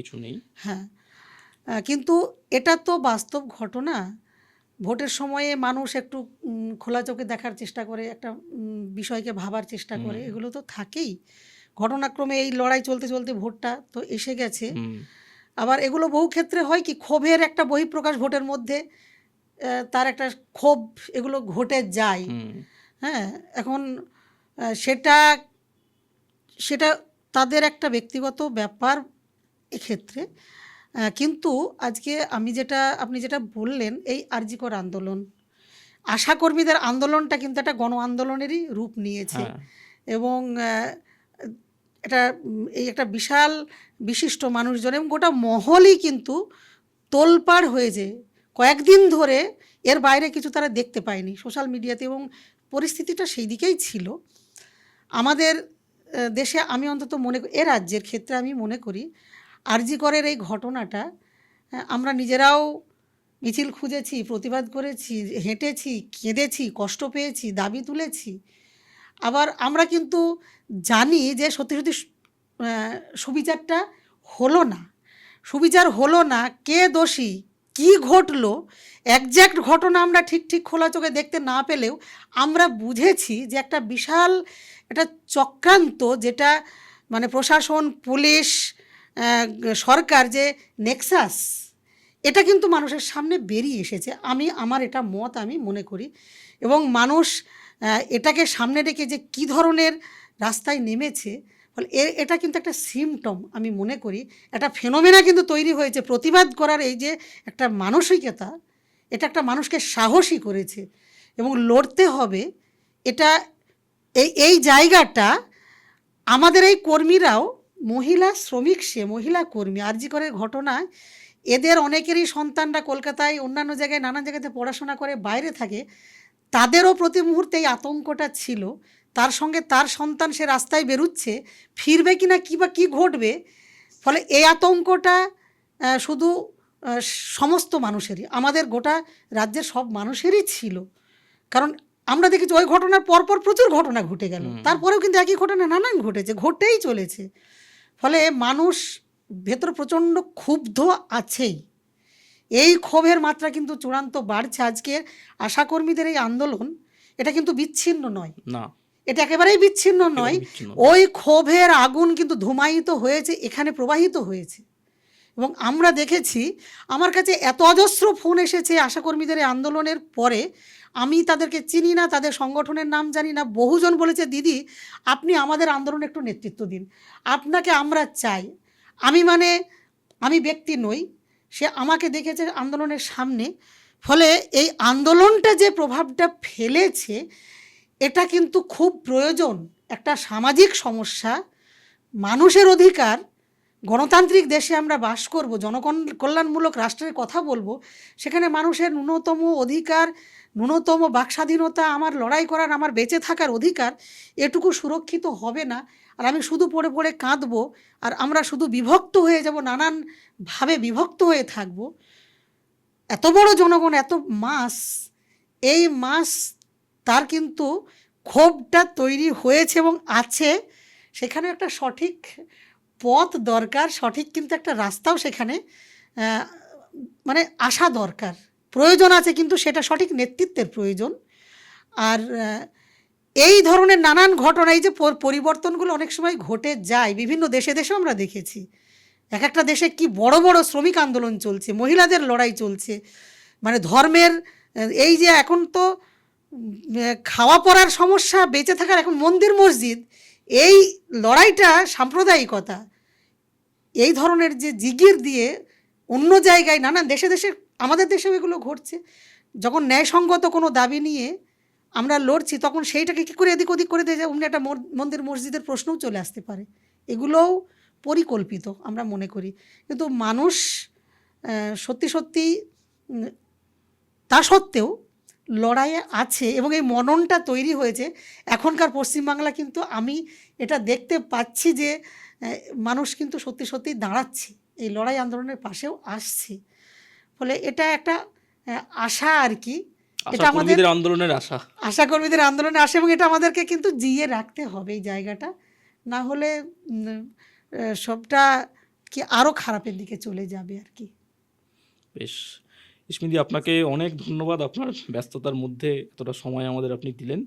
হ্যাঁ, কিন্তু এটা তো বাস্তব ঘটনা। ভোটের সময়ে মানুষ একটু খোলা চোখে দেখার চেষ্টা করে, একটা বিষয়কে ভাবার চেষ্টা করে, এগুলো তো থাকেই। ঘটনাক্রমে এই লড়াই চলতে চলতে ভোটটা তো এসে গেছে। আবার এগুলো বহু ক্ষেত্রে হয় কি, ক্ষোভের একটা বহিঃপ্রকাশ ভোটের মধ্যে, তার একটা ক্ষোভ, এগুলো ঘটে যায়। হ্যাঁ, এখন সেটা তাদের একটা ব্যক্তিগত ব্যাপার এক্ষেত্রে। কিন্তু আজকে আপনি যেটা বললেন, এই আরজি কর আন্দোলন, আশাকর্মীদের আন্দোলনটা কিন্তু একটা গণ আন্দোলনেরই রূপ নিয়েছে। এবং এই একটা বিশাল বিশিষ্ট মানুষজন এবং গোটা মহলই কিন্তু তোলপাড় হয়েছে কয়েকদিন ধরে। এর বাইরে কিছু তারা দেখতে পায়নি সোশ্যাল মিডিয়াতে, এবং পরিস্থিতিটা সেই দিকেই ছিল। আমাদের দেশে আমি অন্তত এ রাজ্যের ক্ষেত্রে আমি মনে করি আরজি করের এই ঘটনাটা, আমরা নিজেরাও মিছিল খুঁজেছি, প্রতিবাদ করেছি, হেঁটেছি, কেঁদেছি, কষ্ট পেয়েছি, দাবি তুলেছি। আবার আমরা কিন্তু জানি যে সত্যি সুবিচারটা সুবিচার হলো না, কে দোষী, কি ঘটলো, একজ্যাক্ট ঘটনা আমরা ঠিক খোলা চোখে দেখতে না পেলেও আমরা বুঝেছি যে একটা বিশাল একটা চক্রান্ত, যেটা মানে প্রশাসন, পুলিশ, সরকার, যে নেক্সাস, এটা কিন্তু মানুষের সামনে বেরিয়ে এসেছে। আমার এটা মত আমি মনে করি, এবং মানুষ এটাকে সামনে রেখে যে কী ধরনের রাস্তায় নেমেছে, ফলে এটা কিন্তু একটা সিমটম আমি মনে করি, একটা ফেনোমেনা কিন্তু তৈরি হয়েছে প্রতিবাদ করার। এই যে একটা মানসিকতা, এটা একটা মানুষকে সাহসী করেছে এবং লড়তে হবে। এটা এই জায়গাটা আমাদের এই কর্মীরাও, মহিলা শ্রমিক, সে মহিলা কর্মী, আরজি করের ঘটনায় এদের অনেকেরই সন্তানরা কলকাতায় অন্যান্য জায়গায় নানান জায়গাতে পড়াশোনা করে বাইরে থাকে, তাদেরও প্রতি মুহূর্তে এই আতঙ্কটা ছিল। তার সঙ্গে তার সন্তান সে রাস্তায় বেরুচ্ছে, ফিরবে কি না, কী বা কী ঘটবে। ফলে এই আতঙ্কটা শুধু সমস্ত মানুষেরই, আমাদের গোটা রাজ্যের সব মানুষেরই ছিল। কারণ আমরা দেখেছি ওই ঘটনার পরপর প্রচুর ঘটনা ঘটে গেল, তারপরেও কিন্তু একই ঘটনা নানান ঘটেছে, ঘটেই চলেছে। ফলে মানুষ ভেতর প্রচণ্ড ক্ষুব্ধ আছেই। এই ক্ষোভের মাত্রা কিন্তু চূড়ান্ত বাড়ছে। আজকের আশাকর্মীদের এই আন্দোলন, এটা কিন্তু বিচ্ছিন্ন নয়, না, এটা একেবারেই বিচ্ছিন্ন নয়। ওই ক্ষোভের আগুন কিন্তু ধুমায়িত হয়েছে, এখানে প্রবাহিত হয়েছে। এবং আমরা দেখেছি, আমার কাছে এত অজস্র ফোন এসেছে আশাকর্মীদের এই আন্দোলনের পরে। আমি তাদেরকে চিনি না, তাদের সংগঠনের নাম জানি না। বহুজন বলেছে, দিদি আপনি আমাদের আন্দোলনে একটু নেতৃত্ব দিন, আপনাকে আমরা চাই। আমি ব্যক্তি নই, সে আমাকে দেখেছে আন্দোলনের সামনে। ফলে এই আন্দোলনটা যে প্রভাবটা ফেলেছে, এটা কিন্তু খুব প্রয়োজন। একটা সামাজিক সমস্যা, মানুষের অধিকার, গণতান্ত্রিক দেশে আমরা বাস করব, জনকল্যাণমূলক রাষ্ট্রের কথা বলবো, সেখানে মানুষের ন্যূনতম অধিকার, ন্যূনতম বাকস্বাধীনতা, আমার লড়াই করার, আমার বেঁচে থাকার অধিকার, এটুকু সুরক্ষিত হবে না। আর আমি শুধু পড়ে পড়ে কাঁদবো, আর আমরা শুধু বিভক্ত হয়ে যাব, নানানভাবে বিভক্ত হয়ে থাকব। এত বড় জনগণ, এত মাস, এই মাস তার কিন্তু ক্ষোভটা তৈরি হয়েছে এবং আছে। সেখানে একটা সঠিক পথ দরকার, সঠিক কিন্তু একটা রাস্তাও সেখানে আসা দরকার, প্রয়োজন আছে, কিন্তু সেটা সঠিক নেতৃত্বের প্রয়োজন। আর এই ধরনের নানান ঘটনা, এই যে পরিবর্তনগুলো অনেক সময় ঘটে যায় বিভিন্ন দেশে দেশেও আমরা দেখেছি। এক একটা দেশে কি বড় বড় শ্রমিক আন্দোলন চলছে, মহিলাদের লড়াই চলছে, ধর্মের, এই যে এখন তো খাওয়া পড়ার সমস্যা, বেঁচে থাকার, এখন মন্দির মসজিদ, এই লড়াইটা, সাম্প্রদায়িকতা, এই ধরনের যে জিগির দিয়ে অন্য জায়গায় নানান দেশে দেশে, আমাদের দেশেও এগুলো ঘটছে। যখন ন্যায়সঙ্গত কোনো দাবি নিয়ে আমরা লড়ছি, তখন সেইটাকে কী করে এদিক ওদিক করে দিয়ে যায়, অমনি একটা মন্দির মসজিদের প্রশ্নও চলে আসতে পারে। এগুলোও পরিকল্পিত আমরা মনে করি। কিন্তু মানুষ সত্যি সত্যি তা সত্ত্বেও লড়াইয়ে আছে এবং এই মননটা তৈরি হয়েছে। এখনকার পশ্চিমবাংলা কিন্তু আমি এটা দেখতে পাচ্ছি যে মানুষ কিন্তু সত্যি সত্যি দাঁড়াচ্ছে, এই লড়াই আন্দোলনের পাশেও আসছে। ফলে এটা একটা আশা আর কি, এটা আমাদের আন্দোলনের আশা, আশাকর্মীদের আন্দোলনে আসে, এবং এটা আমাদেরকে কিন্তু জিয়ে রাখতে হবে এই জায়গাটা, না হলে সবটা কি আরও খারাপের দিকে চলে যাবে আর কি। বেশ, ইস্মিদি, আপনাকে অনেক ধন্যবাদ। আপনার ব্যস্ততার মধ্যে এতটা সময় আমাদের আপনি দিলেন।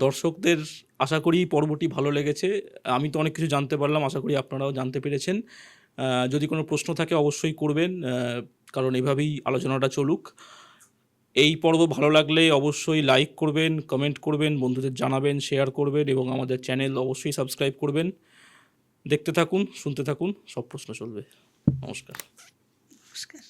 দর্শকদের আশা করি পর্বটি ভালো লেগেছে। আমি তো অনেক কিছু জানতে পারলাম, আশা করি আপনারাও জানতে পেরেছেন। যদি কোনো প্রশ্ন থাকে অবশ্যই করবেন, কারণ এভাবেই আলোচনাটা চলুক। এই পর্ব ভালো লাগলে অবশ্যই লাইক করবেন, কমেন্ট করবেন, বন্ধুদের জানাবেন, শেয়ার করবেন এবং আমাদের চ্যানেল অবশ্যই সাবস্ক্রাইব করবেন। দেখতে থাকুন, শুনতে থাকুন, সব প্রশ্ন চলবে। নমস্কার। নমস্কার।